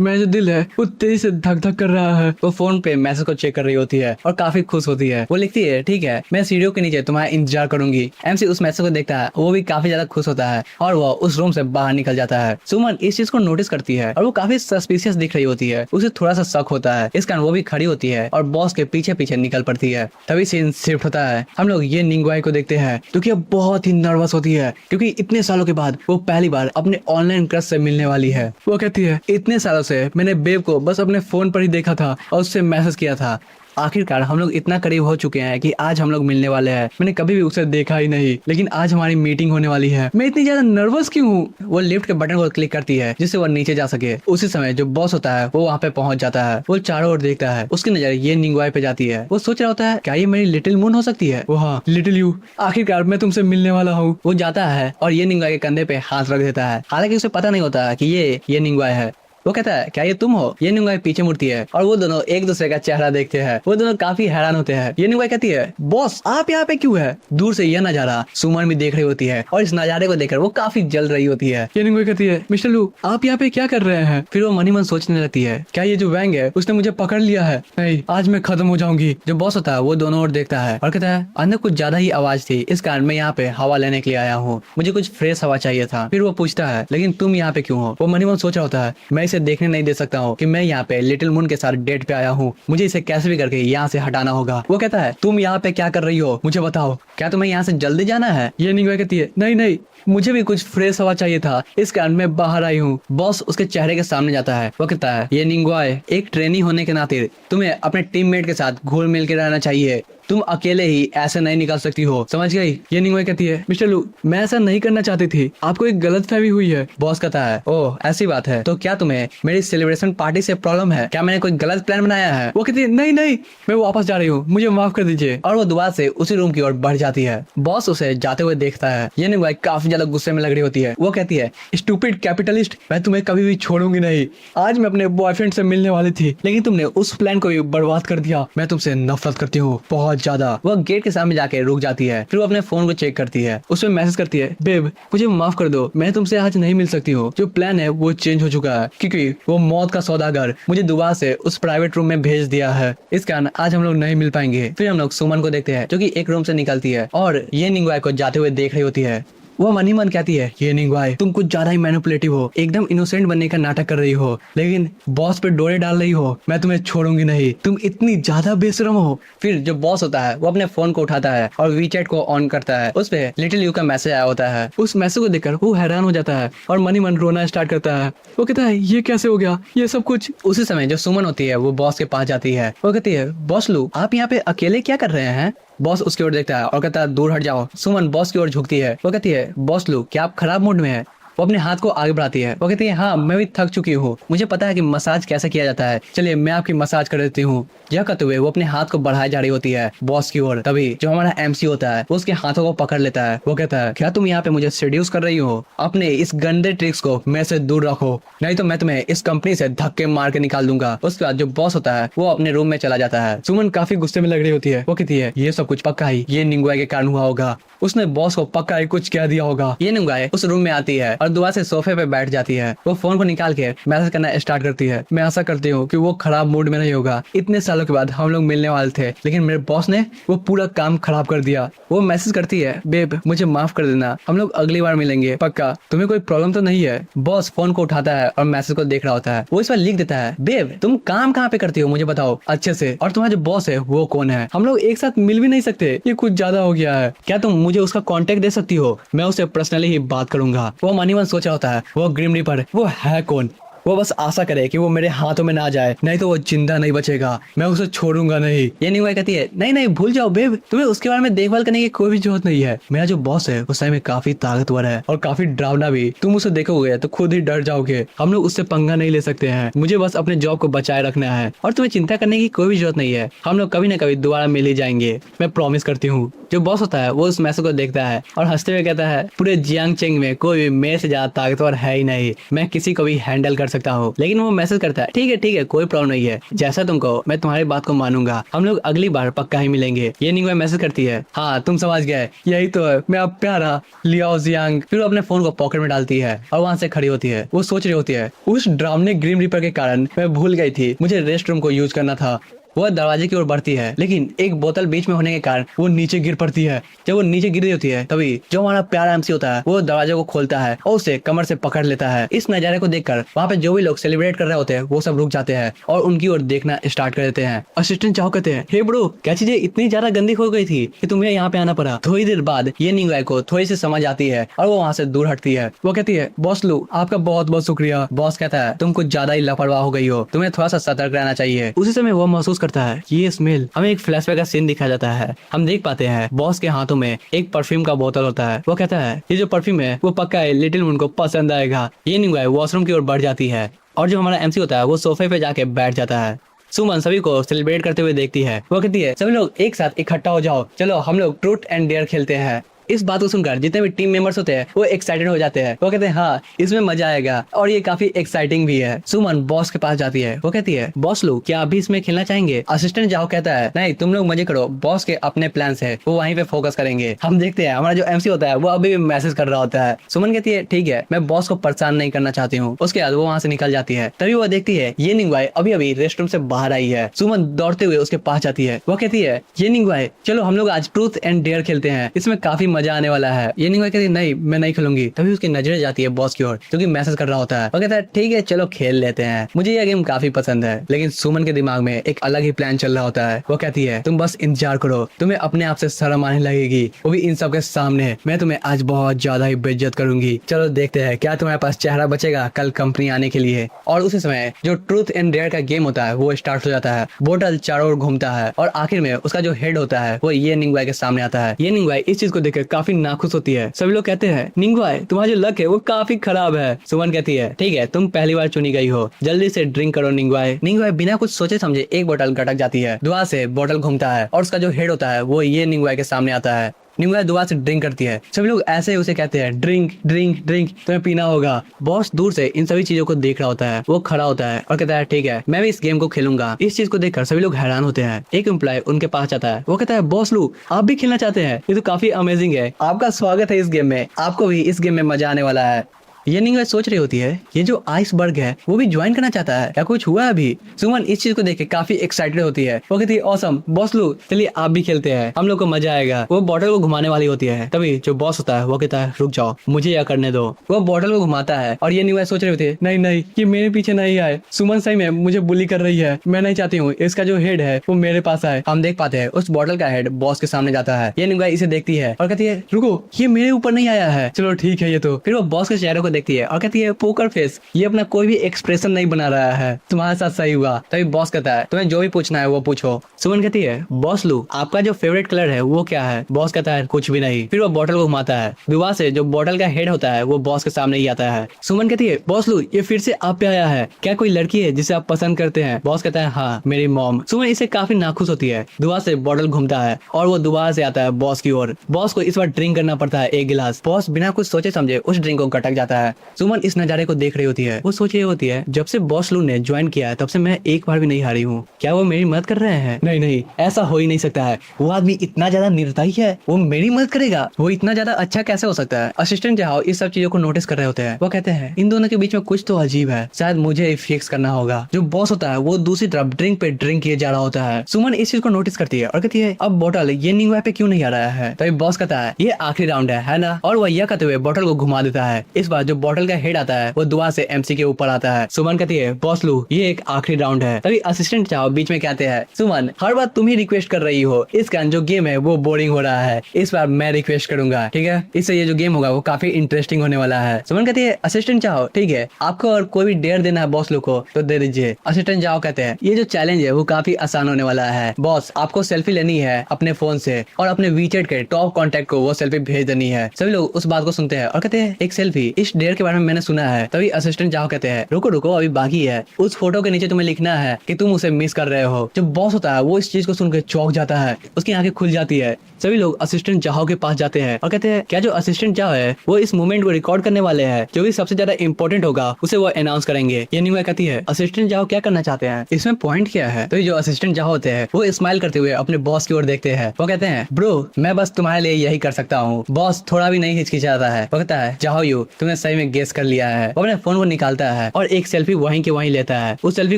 मेरा जो दिल है वो तेजी से धक धक कर रहा है। वो फोन पे मैसेज को चेक कर रही होती है और काफी खुश होती है। वो लिखती है ठीक है मैं सीढ़ियों के नीचे तुम्हारा इंतजार करूंगी। एमसी उस मैसेज को देखता है वो भी काफी ज्यादा खुश होता है और वो उस रूम से बाहर निकल जाता है। सुमन इस चीज को नोटिस करती है और वो काफी सस्पिशियस दिख रही होती है। उसे थोड़ा सा शक होता है इस कारण वो भी खड़ी होती है और बॉस के पीछे पीछे निकल पड़ती है। तभी सीन शिफ्ट होता है। हम लोग ये निंगवाई को देखते हैं क्योंकि अब बहुत ही नर्वस होती है क्योंकि इतने सालों के बाद वो पहली बार अपने ऑनलाइन क्रश से मिलने वाली है। वो कहती है इतने सालों से मैंने बेब को बस अपने फोन पर ही देखा था और उससे मैसेज किया था, आखिरकार हम लोग इतना करीब हो चुके हैं कि आज हम लोग मिलने वाले हैं। मैंने कभी भी उसे देखा ही नहीं लेकिन आज हमारी मीटिंग होने वाली है। मैं इतनी ज्यादा नर्वस क्यों हूँ। वो लिफ्ट के बटन को क्लिक करती है जिससे वो नीचे जा सके। उसी समय जो बॉस होता है वो वहाँ पे पहुंच जाता है। वो चारों ओर देखता है। उसकी नजर ये निंगवाई पे जाती है। वो सोच रहा होता है क्या ये मेरी लिटिल मून हो सकती है। वो हाँ लिटिल यू आखिरकार मैं तुमसे मिलने वाला हूँ। वो जाता है और ये निंगवाई के कंधे पे हाथ रख देता है। हालांकि उसे पता नहीं होता कि ये निंगवाई है। वो कहता है क्या ये तुम हो? ये निंगुआई पीछे मुड़ती है और वो दोनों एक दूसरे का चेहरा देखते हैं। वो दोनों काफी हैरान होते हैं। ये निंगुआई कहती है बॉस आप यहाँ पे क्यों है? दूर से यह नजारा सुमन भी देख रही होती है और इस नजारे को देखकर वो काफी जल रही होती है। ये निंगुआई कहती है मिस्टर लू आप यहाँ पे क्या कर रहे हैं? फिर वो मनी मन सोचने लगती है क्या ये जो वैंग है उसने मुझे पकड़ लिया है? नहीं आज मैं खत्म हो जाऊंगी। जो बॉस होता है वो दोनों ओर देखता है और कहता है अंदर कुछ ज्यादा ही आवाज थी, इस कारण मैं यहाँ पे हवा लेने के लिए आया हूँ, मुझे कुछ फ्रेश हवा चाहिए था। फिर वो पूछता है लेकिन तुम यहाँ पे क्यों हो? वो मनी मन सोच रहा होता है मैं इसे देखने नहीं दे सकता हूँ कि मैं यहाँ पे लिटिल मून के साथ डेट पे आया हूँ, मुझे इसे कैसे भी करके यहाँ से हटाना होगा। वो कहता है तुम यहाँ पे क्या कर रही हो मुझे बताओ, क्या तुम्हें यहाँ से जल्दी जाना है? ये निंगुआई कहती है नहीं नहीं मुझे भी कुछ फ्रेश हवा चाहिए था, इस कारण मैं बाहर आई हूँ। बॉस उसके चेहरे के सामने जाता है। वो कहता है ये निंगुआई एक ट्रेनी होने के नाते तुम्हें अपने टीममेट के साथ घुल मिल के रहना चाहिए, तुम अकेले ही ऐसे नहीं निकल सकती हो, समझ गई? ये निंगुआई कहती है मिस्टर लू मैं ऐसा नहीं करना चाहती थी, आपको एक गलतफहमी हुई है। बॉस कहता है ओह ऐसी बात है, तो क्या तुम्हें मेरी सेलिब्रेशन पार्टी से प्रॉब्लम है? क्या मैंने कोई गलत प्लान बनाया है? वो कहती है नहीं नहीं मैं वापस जा रही हूँ, मुझे माफ कर दीजिए। और वो दोबारा से उसी रूम की ओर बढ़ जाती है। बॉस उसे जाते हुए देखता है। ये निंगुआई काफी ज्यादा गुस्से में लग रही होती है। वो कहती है स्टूपिड कैपिटलिस्ट मैं तुम्हें कभी भी छोड़ूंगी नहीं, आज मैं अपने बॉयफ्रेंड से मिलने वाली थी लेकिन तुमने उस प्लान को भी बर्बाद कर दिया, मैं तुमसे नफरत करती हूँ बहुत ज्यादा। वो गेट के सामने जाके रुक जाती है। फिर वो अपने फोन को चेक करती है, उसमें मैसेज करती है बेब मुझे माफ कर दो, मैं तुमसे आज नहीं मिल सकती हूँ, जो प्लान है वो चेंज हो चुका है क्योंकि वो मौत का सौदागर मुझे दोबारा से उस प्राइवेट रूम में भेज दिया है, इस कारण आज हम लोग नहीं मिल पाएंगे। फिर हम लोग सुमन को देखते हैं जो कि एक रूम से निकलती है और ये निंगुआई को जाते हुए देख रही होती है। वो मनी मन कहती है ये निंगुआई तुम कुछ ज्यादा ही मैनिपुलेटिव हो, एकदम इनोसेंट बनने का नाटक कर रही हो लेकिन बॉस पे डोरे डाल रही हो, मैं तुम्हें छोड़ूंगी नहीं, तुम इतनी ज्यादा बेशरम हो। फिर जो बॉस होता है वो अपने फोन को उठाता है और वीचैट को ऑन करता है। उस पे लिटिल यू का मैसेज आया होता है। उस मैसेज को देखकर वो हैरान हो जाता है और मनी मन रोना स्टार्ट करता है। वो कहता है ये कैसे हो गया ये सब कुछ? उसी समय जो सुमन होती है वो बॉस के पास जाती है। वो कहती है बॉस लू आप यहाँ पे अकेले क्या कर रहे हैं? बॉस उसकी ओर देखता है और कहता है दूर हट जाओ। सुमन बॉस की ओर झुकती है। वो कहती है बॉस लू क्या आप खराब मूड में हैं? वो अपने हाथ को आगे बढ़ाती है। वो कहती है हाँ मैं भी थक चुकी हूँ, मुझे पता है कि मसाज कैसे किया जाता है, चलिए मैं आपकी मसाज कर देती हूँ। यह कहते हुए वो अपने हाथ को बढ़ाए जा रही होती है बॉस की ओर। तभी जो हमारा एमसी होता है वो उसके हाथों को पकड़ लेता है। वो कहता है क्या तुम यहाँ पे मुझे सेड्यूस कर रही हो? अपने इस गंदे ट्रिक्स को मेरे से दूर रखो, नहीं तो मैं तुम्हें इस कंपनी से धक्के मार के निकाल दूंगा। उसके बाद जो बॉस होता है वो अपने रूम में चला जाता है। सुमन काफी गुस्से में लग रही होती है। वो कहती है ये सब कुछ पक्का ही ये निंगुआई के कारण हुआ होगा, उसने बॉस को पक्का ही कुछ कह दिया होगा। ये निंगुआई उस रूम में आती है और दोबारा से सोफे पे बैठ जाती है। वो फोन को निकाल के मैसेज करना स्टार्ट करती है। मैं आशा करती हूँ कि वो खराब मूड में नहीं होगा, इतने सालों के बाद हम लोग मिलने वाले थे लेकिन मेरे बॉस ने वो पूरा काम खराब कर दिया। वो मैसेज करती है बेब मुझे माफ कर देना, हम लोग अगली बार मिलेंगे पक्का, तुम्हें कोई प्रॉब्लम तो नहीं है? बॉस फोन को उठाता है और मैसेज को देख रहा होता है। वो इस बार लिख देता है बेब तुम काम कहाँ पे करती हो मुझे बताओ अच्छे से, और तुम्हारा जो बॉस है वो कौन है? हम लोग एक साथ मिल भी नहीं सकते, ये कुछ ज्यादा हो गया है, क्या तुम मुझे उसका कॉन्टेक्ट दे सकती हो? मैं उससे पर्सनली ही बात करूंगा। वो मनी मन सोचा होता है वो ग्रिम रीपर वो है कौन? वो बस आशा करे कि वो मेरे हाथों में ना जाए, नहीं तो वो जिंदा नहीं बचेगा, मैं उसे छोड़ूंगा नहीं। ये निंगुआई कहती है नहीं नहीं भूल जाओ बेब, तुम्हें उसके बारे में देखभाल करने की कोई भी जरूरत नहीं है, मेरा जो बॉस है वो सही में काफी ताकतवर है और काफी डरावना भी, तुम उसे देखोगे तो खुद ही डर जाओगे, हम लोग उससे पंगा नहीं ले सकते हैं, मुझे बस अपने जॉब को बचाए रखना है और तुम्हें चिंता करने की कोई भी जरूरत नहीं है, हम लोग कभी ना कभी दोबारा मिल ही जाएंगे, मैं प्रॉमिस करती हूँ। जो बॉस होता है वो उस मैसेज को देखता है और हंसते हुए कहता है पूरे जियांगचेंग में कोई भी मेरे से ज्यादा ताकतवर है ही नहीं, मैं किसी को भी हैंडल कर सकता हूँ। लेकिन वो मैसेज करता है ठीक है कोई प्रॉब्लम नहीं है, जैसा तुम कहो मैं तुम्हारी बात को मानूंगा, हम लोग अगली बार पक्का ही मिलेंगे। ये निंगुआई मैसेज करती है हाँ तुम समझ गए यही तो है, मैं अब प्यारा लियाओ जियांग। फिर वो अपने फोन को पॉकेट में डालती है और वहां से खड़ी होती है। वो सोच रही होती है उस ड्रामने ग्रीम रीपर के कारण मैं भूल गई थी मुझे रेस्ट रूम को यूज करना था। वो दरवाजे की ओर बढ़ती है लेकिन एक बोतल बीच में होने के कारण वो नीचे गिर पड़ती है। जब वो नीचे गिर रही होती है तभी जो हमारा प्यारा एमसी होता है वो दरवाजे को खोलता है और उसे कमर से पकड़ लेता है। इस नजारे को देखकर वहाँ पे जो भी लोग सेलिब्रेट कर रहे होते हैं वो सब रुक जाते हैं और उनकी ओर देखना स्टार्ट कर देते हैं। असिस्टेंट चाहो कहते हैं हे ब्रो क्या चीजें इतनी ज्यादा गंदी हो गई थी कि तुम्हें यहाँ पे आना पड़ा। थोड़ी देर बाद ये निंगुआई को थोड़ी सी समझ आती है और वो वहाँ से दूर हटती है। वो कहती है बॉस लू आपका बहुत बहुत शुक्रिया। बॉस कहता है तुम कुछ ज्यादा ही लापरवाह हो गई हो, तुम्हें थोड़ा सा सतर्क रहना चाहिए। उसी समय वो महसूस करता है ये हमें एक फ्लैशबैक का सीन दिखाया जाता है। हम देख पाते हैं बॉस के हाथों में एक परफ्यूम का बोतल होता है। वो कहता है ये जो परफ्यूम है वो पक्का है लिटिल मून को पसंद आएगा। ये निंगुआई वॉशरूम की ओर बढ़ जाती है और जो हमारा एमसी होता है वो सोफे पे जाके बैठ जाता है। सुमन सभी को सेलिब्रेट करते हुए देखती है। वो कहती है सभी लोग एक साथ इकट्ठा हो जाओ, चलो हम लोग ट्रूथ एंड डेयर खेलते हैं। इस बात को सुनकर जितने भी टीम मेंबर्स होते हैं वो एक्साइटेड हो जाते हैं। वो कहते हैं हाँ इसमें मजा आएगा और ये काफी एक्साइटिंग भी है। सुमन बॉस के पास जाती है। वो कहती है बॉस लोग क्या आप भी इसमें खेलना चाहेंगे? असिस्टेंट जाओ कहता है नहीं तुम लोग मजे करो, बॉस के अपने प्लान्स है, वो वहीं पे फोकस करेंगे। हम देखते हैं हमारा जो एमसी होता है वो अभी भी मैसेज कर रहा होता है। सुमन कहती है ठीक है मैं बॉस को परेशान नहीं करना चाहती हूँ। उसके बाद वो वहाँ से निकल जाती है। तभी वो देखती है ये निंगवाई अभी अभी रेस्ट रूम से बाहर आई है। सुमन दौड़ते हुए उसके पास जाती है। वो कहती है ये निंगवाई चलो हम लोग आज ट्रूथ एंड डेयर खेलते हैं, इसमें काफी मजा आने वाला है। ये निंगवाई कहती है नहीं मैं नहीं खेलूंगी। तभी उसकी नजरें जाती है बॉस की ओर जो कि मैसेज कर रहा होता है। वो कहता है ठीक है चलो खेल लेते हैं, मुझे यह गेम काफी पसंद है। लेकिन सुमन के दिमाग में एक अलग ही प्लान चल रहा होता है। वो कहती है तुम बस इंतजार करो, तुम्हें अपने आप से शर्म आने लगेगी, वो भी इन सब के सामने। मैं तुम्हें आज बहुत ज्यादा ही बेइज्जत करूंगी। चलो देखते हैं क्या तुम्हारे पास चेहरा बचेगा कल कंपनी आने के लिए। और उसी समय जो ट्रूथ एंड डेयर का गेम होता है वो स्टार्ट हो जाता है। बोतल चारों ओर घूमता है और आखिर में उसका जो हेड होता है वो ये निंगवाई के सामने आता है। ये निंगवाई इस चीज को देखकर काफी नाखुश होती है। सभी लोग कहते हैं निंगवाई तुम्हारा जो लक है वो काफी खराब है। सुमन कहती है ठीक है तुम पहली बार चुनी गई हो, जल्दी से ड्रिंक करो निंगवाई। निंगवाई बिना कुछ सोचे समझे एक बोतल गटक जाती है। दुआ से बोतल घूमता है और उसका जो हेड होता है वो ये निंगवाई के सामने आता है। निंगवाई दुआ से ड्रिंक करती है। सभी लोग ऐसे ही उसे कहते हैं ड्रिंक ड्रिंक ड्रिंक तुम्हें पीना होगा। बॉस दूर से इन सभी चीजों को देख रहा होता है। वो खड़ा होता है और कहता है ठीक है मैं भी इस गेम को खेलूंगा। इस चीज को देखकर सभी लोग हैरान होते हैं। एक एम्प्लॉय उनके पास जाता है। वो कहता है बॉस लू आप भी खेलना चाहते हैं? ये तो काफी अमेजिंग है, आपका स्वागत है इस गेम में, आपको भी इस गेम में मजा आने वाला है। ये निंगवाई सोच रही होती है ये जो आइसबर्ग है वो भी ज्वाइन करना चाहता है, क्या कुछ हुआ अभी? सुमन इस चीज को देख के काफी एक्साइटेड होती है। वो कहती है ऑसम बॉस लू चलिए आप भी खेलते हैं, हम लोग को मजा आएगा। वो बॉटल को घुमाने वाली होती है। तभी जो बॉस होता है वो कहता है रुक जाओ मुझे यह करने दो। वो बॉटल को घुमाता है और ये निंगवाई सोच रही होती है नहीं नहीं ये मेरे पीछे नहीं आए, सुमन सही में मुझे बुली कर रही है, मैं नहीं चाहती हूँ इसका जो हेड है वो मेरे पास आए। हम देख पाते हैं उस बॉटल का हेड बॉस के सामने जाता है। ये निंगवाई इसे देखती है और कहती है रुको ये मेरे ऊपर नहीं आया है, चलो ठीक है ये तो। फिर वो बॉस के चेहरे को देखती है और कहती है पोकर फेस, ये अपना कोई भी एक्सप्रेशन नहीं बना रहा है, तुम्हारे साथ सही हुआ। तभी बॉस कहता है तुम्हें जो भी पूछना है वो पूछो। सुमन कहती है बॉस लू आपका जो फेवरेट कलर है वो क्या है? बॉस कहता है कुछ भी नहीं। फिर वो बॉटल को घुमाता है। दुआ से जो बॉटल का हेड होता है वो बॉस के सामने ही आता है। सुमन कहती है बॉस लू ये फिर से आप पे आया है, क्या कोई लड़की है जिसे आप पसंद करते हैं? बॉस कहता है हाँ मेरी मॉम। सुमन इसे काफी नाखुश होती है। दुआ से बॉटल घूमता है और वो दोबारा से आता है बॉस की ओर। बॉस को इस बार ड्रिंक करना पड़ता है एक गिलास। बॉस बिना कुछ सोचे समझे उस ड्रिंक को गटक जाता है। सुमन इस नजारे को देख रही होती है। वो सोच रही होती है जब से बॉस लू ने ज्वाइन किया है तब से मैं एक बार भी नहीं हारी हूँ, क्या वो मेरी मदद कर रहे हैं? नहीं नहीं ऐसा हो ही नहीं सकता है, वो आदमी इतना ज्यादा निर्दयी है, वो मेरी मदद करेगा? वो इतना ज्यादा अच्छा कैसे हो सकता है? असिस्टेंट जाओ इस सब चीजों को नोटिस कर रहे होते हैं। वो कहते हैं इन दोनों के बीच में कुछ तो अजीब है, शायद मुझे फिक्स करना होगा। जो बॉस होता है वो दूसरी तरफ ड्रिंक पे ड्रिंक किए जा रहा होता है। सुमन इस चीज को नोटिस करती है और कहती है अब बॉटल ये निंगवाई पे क्यों नहीं आ रहा है? तभी बॉस कहता है ये आखिरी राउंड है ना? और वह यह कहते हुए बॉटल को घुमा देता है। इस बार जो बॉटल का हेड आता है वो दुआ से एमसी के ऊपर आता है। सुमन कहती है बॉस लू ये एक आखिरी राउंड है। तभी असिस्टेंट चाहो बीच में कहते हैं सुमन हर बार तुम ही रिक्वेस्ट कर रही हो, इसका जो गेम है वो बोरिंग हो रहा है, इस बार मैं रिक्वेस्ट करूंगा ठीक है, इससे ये जो गेम होगा वो काफी इंटरेस्टिंग होने वाला है। सुमन कहती है असिस्टेंट चाहो ठीक है आपको और कोई भी डेयर देना है बॉस लू को तो दे दीजिए। असिस्टेंट चाहो कहते हैं ये जो चैलेंज है वो काफी आसान होने वाला है बॉस, आपको सेल्फी लेनी है अपने फोन से और अपने वीचेट के टॉप कॉन्टेक्ट को वो सेल्फी भेज देनी है। सभी लोग उस बात को सुनते हैं और कहते हैं एक सेल्फी, इस डेयर के बारे में मैंने सुना है। तभी असिस्टेंट चाहो कहते हैं रुको रुको अभी बाकी है, उस फोटो के नीचे तुम्हें लिखना है कि तुम उसे मिस कर रहे हो। जब बॉस होता है वो इस चीज को सुनकर चौंक जाता है, उसकी आंखें खुल जाती है। सभी लोग असिस्टेंट जाहो के पास जाते हैं और कहते हैं क्या जो असिस्टेंट जाहो है वो इस मोमेंट को रिकॉर्ड करने वाले हैं, जो भी सबसे ज्यादा इंपॉर्टेंट होगा उसे वो अनाउंस करेंगे। ये निंगवाई कहती है असिस्टेंट जाहो क्या करना चाहते हैं, इसमें पॉइंट क्या है? तो जो असिस्टेंट जाहो होते हैं वो स्माइल करते हुए अपने बॉस की ओर देखते हैं। वो कहते हैं ब्रो मैं बस तुम्हारे लिए यही कर सकता हूँ। बॉस थोड़ा भी नहीं हिचकिचाता है। वो कहता है जाहो यू तुमने सही में गेस कर लिया है। वो अपने फोन को निकालता है और एक सेल्फी वहीं के वहीं लेता है। उस सेल्फी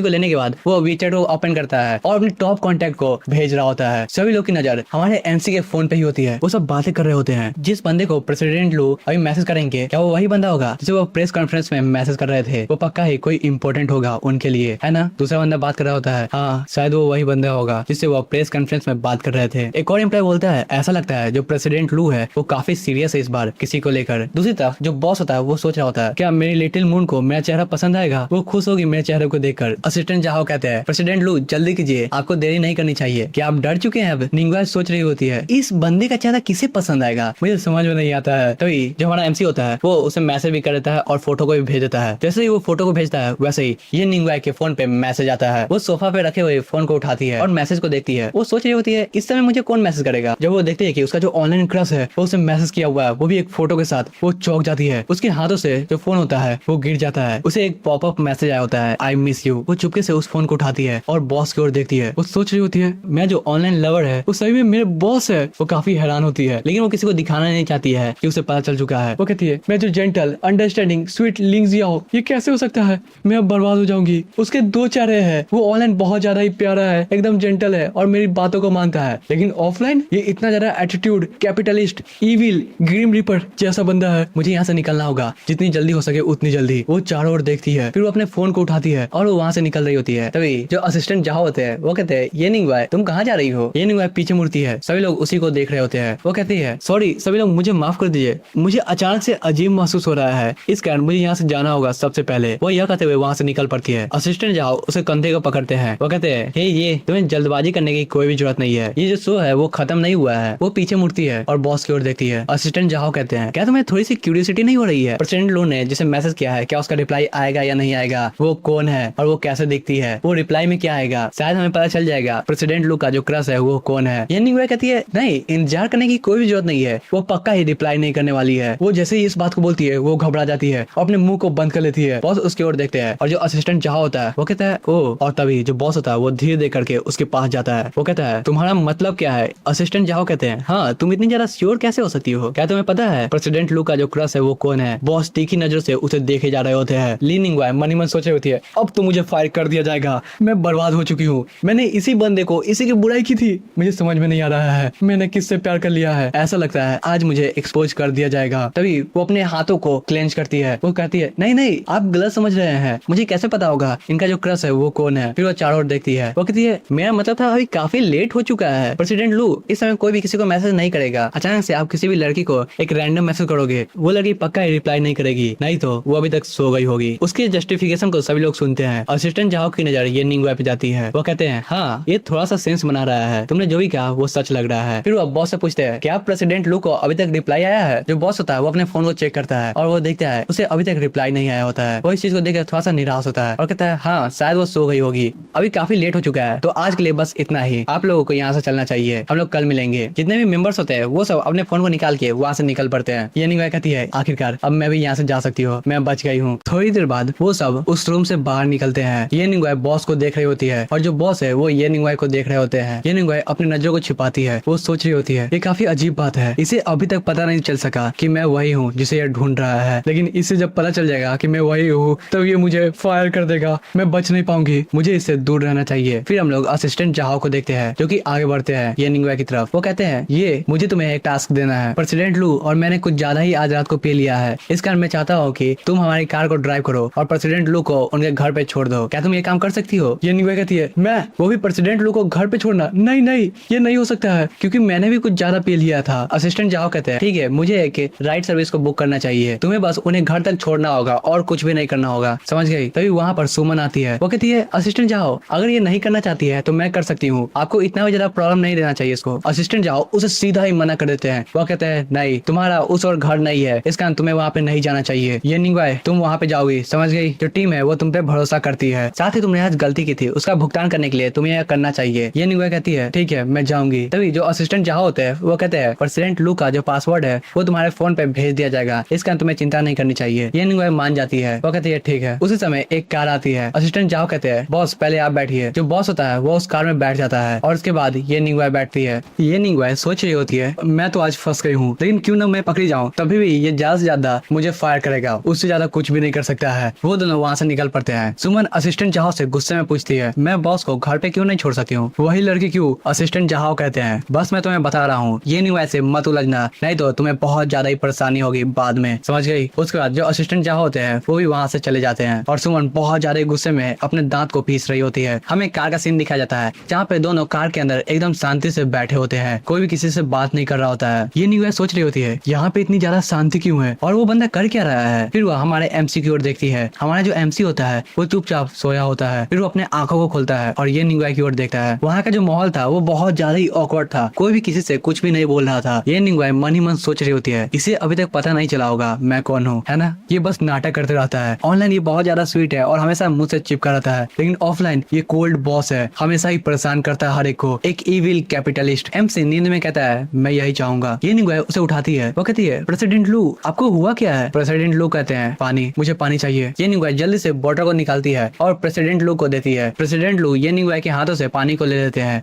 को लेने के बाद वो वीचैट को ओपन करता है और अपने टॉप कॉन्टेक्ट को भेज रहा होता है। सभी लोग की नजर हमारे एमसी के फोन पे ही होती है। वो सब बातें कर रहे होते हैं। जिस बंदे को प्रेसिडेंट लू अभी मैसेज करेंगे क्या वो वही बंदा होगा जिसे वो प्रेस कॉन्फ्रेंस में मैसेज कर रहे थे? वो पक्का ही कोई इंपॉर्टेंट होगा उनके लिए है ना? दूसरा बंदा बात कर रहा होता है हाँ शायद वो वही बंदा होगा जिससे वो प्रेस कॉन्फ्रेंस में बात कर रहे थे। एक और एम्प्लॉय बोलता है ऐसा लगता है जो प्रेसिडेंट लू है वो काफी सीरियस है इस बार किसी को लेकर। दूसरी तरफ जो बॉस होता है वो सोच रहा होता है क्या मेरी लिटिल मून को मेरा चेहरा पसंद आएगा, वो खुश होगी मेरे चेहरे को देखकर। असिस्टेंट जाओ कहते हैं प्रेसिडेंट लू जल्दी कीजिए, आपको देरी नहीं करनी चाहिए, क्या आप डर चुके हैं? अब निंगुआ सोच रही होती है इस बंदे का चेहरा किसे पसंद आएगा, मुझे समझ में नहीं आता है। तभी जो हमारा एमसी होता है वो उसे मैसेज भी कर देता है और फोटो को भी भेज देता है। जैसे ही वो फोटो को भेजता है वैसे ही ये निंगुआ के फोन पे मैसेज आता है। वो सोफा पे रखे हुए फोन को उठाती है और मैसेज को देखती है। वो सोच रही होती है इस समय मुझे कौन मैसेज करेगा। जब वो देखती है कि उसका जो ऑनलाइन क्रश है वो उसे मैसेज किया हुआ है, वो भी एक फोटो के साथ, वो चौंक जाती है। उसके हाथों से जो फोन होता है वो गिर जाता है। उसे एक पॉपअप मैसेज आया होता है आई मिस यू। वो चुपके से उस फोन को उठाती है और बॉस की ओर देखती है। वो सोच रही होती है मैं जो ऑनलाइन लवर है वो सही में मेरे बॉस है। वो काफी हैरान होती है लेकिन वो किसी को दिखाना नहीं चाहती है कि उसे पता चल चुका है। वो कहती है मैं जो जेंटल अंडरस्टैंडिंग स्वीट लिंगजियाओ, ये कैसे हो सकता है, मैं अब बर्बाद हो जाऊंगी। उसके दो चेहरे हैं, वो ऑनलाइन बहुत ज्यादा ही प्यारा है, एकदम जेंटल है और मेरी बातों को मानता है, लेकिन ऑफलाइन ये इतना ज्यादा attitude, capitalist, evil, grim reaper जैसा बंदा है। मुझे यहाँ से निकलना होगा, जितनी जल्दी हो सके उतनी जल्दी। वो चारों ओर देखती है, फिर वो अपने फोन को उठाती है और वो वहाँ से निकल रही होती है। तभी जो असिस्टेंट जहाँ होते हैं वो कहते हैं ये निंगुआ तुम कहाँ जा रही हो। ये निंगुआ पीछे मुड़ती है, सभी लोग उसी को देख रहे होते हैं। वो कहती है सॉरी सभी लोग मुझे माफ कर दीजिए, मुझे अचानक से अजीब महसूस हो रहा है, इस कारण मुझे यहाँ से जाना होगा सबसे पहले। वो यह कहते हुए वहाँ से निकल पड़ती है। असिस्टेंट जाओ उसे कंधे को पकड़ते हैं। वो कहते हैं हे ये तुम्हें जल्दबाजी करने की कोई भी जरूरत नहीं है, ये जो शो है वो खत्म नहीं हुआ है। वो पीछे मुड़ती है और बॉस की ओर देखती है। असिस्टेंट जाओ कहते हैं क्या तुम्हें थोड़ी सी क्यूरियोसिटी नहीं हो रही है, प्रेसिडेंट लू ने जिसे मैसेज किया है क्या उसका रिप्लाई आएगा या नहीं आएगा, वो कौन है और वो कैसे दिखती है, वो रिप्लाई में क्या आएगा, शायद हमें पता चल जाएगा प्रेसिडेंट लू का जो क्रश है वो कौन है। ये निंगुआ कहती है नहीं इंतजार करने की कोई भी जरूरत नहीं है, वो पक्का ही रिप्लाई नहीं करने वाली है। वो जैसे ही इस बात को बोलती है वो घबरा जाती है और अपने मुंह को बंद कर लेती है। बॉस उसकी ओर देखते हैं और जो असिस्टेंट जहाँ होता है वो कहता है ओ, और तभी जो बॉस होता है वो धीरे धीरे करके उसके पास जाता है। वो कहता है तुम्हारा मतलब क्या है। असिस्टेंट जहाँ कहते हैं हाँ तुम इतनी ज्यादा श्योर कैसे हो सकती हो, क्या तुम्हें पता है प्रेसिडेंट लू का जो क्रश है वो कौन है। बॉस तीखी नजर से उसे देखे जा रहे होते हैं। ली निंगुआ मन ही मन सोच रही होती है अब तो मुझे फायर कर दिया जाएगा, मैं बर्बाद हो चुकी हूँ, मैंने इसी बंदे को इसी की बुराई की थी, मुझे समझ में नहीं आ रहा है मैंने किससे प्यार कर लिया है, ऐसा लगता है आज मुझे एक्सपोज कर दिया जाएगा। तभी वो अपने हाथों को क्लेंच करती है। वो कहती है नहीं नहीं आप गलत समझ रहे हैं, मुझे कैसे पता होगा इनका जो क्रश है वो कौन है। फिर वो चारों ओर देखती है। वो कहती है मेरा मतलब था अभी काफी लेट हो चुका है, प्रेसिडेंट लू इस समय कोई भी किसी को मैसेज नहीं करेगा। अचानक से आप किसी भी लड़की को एक रैंडम मैसेज करोगे वो लड़की पक्का रिप्लाई नहीं करेगी, नहीं तो वो अभी तक सो गई होगी। उसके जस्टिफिकेशन को सभी लोग सुनते हैं। असिस्टेंट जाओ की नजर ये निंगुआ पे जाती है। वो कहते हैं हाँ ये थोड़ा सा सेंस बना रहा है, तुमने जो भी कहा वो सच लग रहा है। फिर वो बॉस से पूछते हैं क्या प्रेसिडेंट लू को अभी तक रिप्लाई आया है। जो बॉस होता है वो अपने फोन को चेक करता है और वो देखता है उसे अभी तक रिप्लाई नहीं आया होता है। वो इस चीज को देखकर थोड़ा सा निराश होता है और कहता है हाँ शायद वो सो गई होगी, अभी काफी लेट हो चुका है, तो आज के लिए बस इतना ही, आप लोगों को यहाँ से चलना चाहिए, हम लोग कल मिलेंगे। जितने भी मेंबर्स होते हैं वो सब अपने फोन को निकाल के वहाँ से निकल पड़ते हैं। ये निंगुआ कहती है आखिरकार अब मैं भी यहाँ से जा सकती हूँ, मैं बच गई हूँ। थोड़ी देर बाद वो सब उस रूम से बाहर निकलते हैं। ये निंगुआ बॉस को देख रही होती है और जो बॉस है वो ये निंगुआ को देख रहे होते हैं। ये निंगुआ अपनी नजरों को छिपाती है। वो सोच रही होती है ये काफी अजीब बात है, इसे अभी तक पता नहीं चल सका कि मैं वही हूँ जिसे ये ढूंढ रहा है, लेकिन इसे जब पता चल जाएगा कि मैं वही हूँ तब ये मुझे फायर कर देगा, मैं बच नहीं पाऊंगी, मुझे इससे दूर रहना चाहिए। फिर हम लोग असिस्टेंट जाओ को देखते हैं जो कि आगे बढ़ते हैं ये निंगुआ की तरफ। वो कहते हैं ये मुझे तुम्हें एक टास्क देना है, प्रेसिडेंट लू और मैंने कुछ ज्यादा ही आज रात को पी लिया है, इस कारण मैं चाहता हूँ कि तुम हमारी कार को ड्राइव करो और प्रेसिडेंट लू को उनके घर पे छोड़ दो, क्या तुम ये काम कर सकती हो। ये निंगुआ कहती है मैं, वो भी प्रेसिडेंट लू को घर पे छोड़ना, नहीं नहीं ये नहीं हो सकता है क्योंकि मैंने भी कुछ ज्यादा पी लिया था। असिस्टेंट जाओ कहते हैं ठीक है मुझे एक राइड सर्विस को बुक करना चाहिए, तुम्हें बस उन्हें घर तक छोड़ना होगा और कुछ भी नहीं करना होगा, समझ गई। तभी वहाँ पर सुमन आती है। वो कहती है असिस्टेंट जाओ अगर ये नहीं करना चाहती है तो मैं कर सकती हूँ, आपको इतना भी ज्यादा प्रॉब्लम नहीं देना चाहिए इसको। असिस्टेंट जाओ उसे सीधा ही मना कर देते हैं। वो कहते हैं नहीं तुम्हारा उस और घर नहीं है, इस कारण तुम्हें वहाँ पे नहीं जाना चाहिए। ये निंगुआ तुम वहाँ पे जाओगी, समझ गई, जो टीम है वो तुम पे भरोसा करती है, साथ ही तुमने आज गलती की थी उसका भुगतान करने के लिए तुम्हें यह करना चाहिए। ये निंगुआ कहती है ठीक है मैं जाऊंगी। तभी जो असिस्टेंट जहाँ होते हैं वो कहते हैं प्रेसिडेंट लू का जो पासवर्ड है वो तुम्हारे फोन पे भेज दिया जाएगा, इस कारण तुम्हें चिंता नहीं करनी चाहिए। ये निंगुआ मान जाती है। वो कहती है ठीक है। उसी समय एक कार आती है। असिस्टेंट जाओ कहते हैं बॉस पहले आप बैठिए। जो बॉस होता है वो उस कार में बैठ जाता है और उसके बाद ये निंगुआ बैठती है। ये निंगुआ सोच रही होती है मैं तो आज फंस गई हूँ, लेकिन क्यों ना मैं पकड़ी जाऊँ, तभी भी ये ज्यादा से ज्यादा मुझे फायर करेगा, उससे ज्यादा कुछ भी नहीं कर सकता है। वो दोनों वहाँ से निकल पड़ते हैं। सुमन असिस्टेंट जहां से गुस्से में पूछती है मैं बॉस को घर पे क्यों नहीं छोड़ सकती हूँ। वही लड़की क्यों। असिस्टेंट जहां कहते हैं बस मैं तुम्हें बता रहा हूँ ये नहीं वैसे मत उलझना, नहीं तो तुम्हें बहुत ज्यादा ही परेशानी होगी बाद में, समझ गई। उसके बाद जो असिस्टेंट जहां होते हैं वो भी वहाँ से चले जाते हैं और सुमन बहुत ज्यादा गुस्से में अपने दांत को पीस रही होती है। हमें कार का सीन दिखाया जाता है जहाँ पे दोनों कार के अंदर एकदम शांति से बैठे होते हैं, कोई भी किसी से बात नहीं कर रहा होता है। ये नहीं सोच रही होती है यहाँ पे इतनी ज्यादा शांति क्यों है और वो बंदा कर क्या रहा है। फिर वो हमारे एमसी की ओर देखती है। हमारा जो एमसी होता है वो चुपचाप सोया होता है। फिर वो अपने आंखों को खोलता है और ये निंगुआई की ओर देखता है। वहाँ का जो माहौल था वो बहुत ज्यादा ही ऑकवर्ड था। कोई भी किसी से कुछ भी नहीं बोल रहा था। ये निंगुआई मन ही मन सोच रही होती है, इसे अभी तक पता नहीं चला होगा मैं कौन हूँ, है ना। ये बस नाटक करते रहता है। ऑनलाइन ये बहुत ज्यादा स्वीट है और हमेशा मुझसे चिपका रहता है, लेकिन ऑफलाइन ये कोल्ड बॉस है, हमेशा ही परेशान करता है हर एक को। एक इविल कैपिटलिस्ट। एमसी नींद में कहता है मैं यही चाहूंगा। ये निंगुआई उसे उठाती है। वो कहती है प्रेसिडेंट लू आपको हुआ क्या है। प्रेसिडेंट लू कहते हैं पानी, मुझे पानी चाहिए। ये निंगुआई जल्दी से बॉटल को निकालती है और प्रेसिडेंट लू को देती है। प्रेसिडेंट लू ये निंगुआई के हाथों से पानी को ले लेते हैं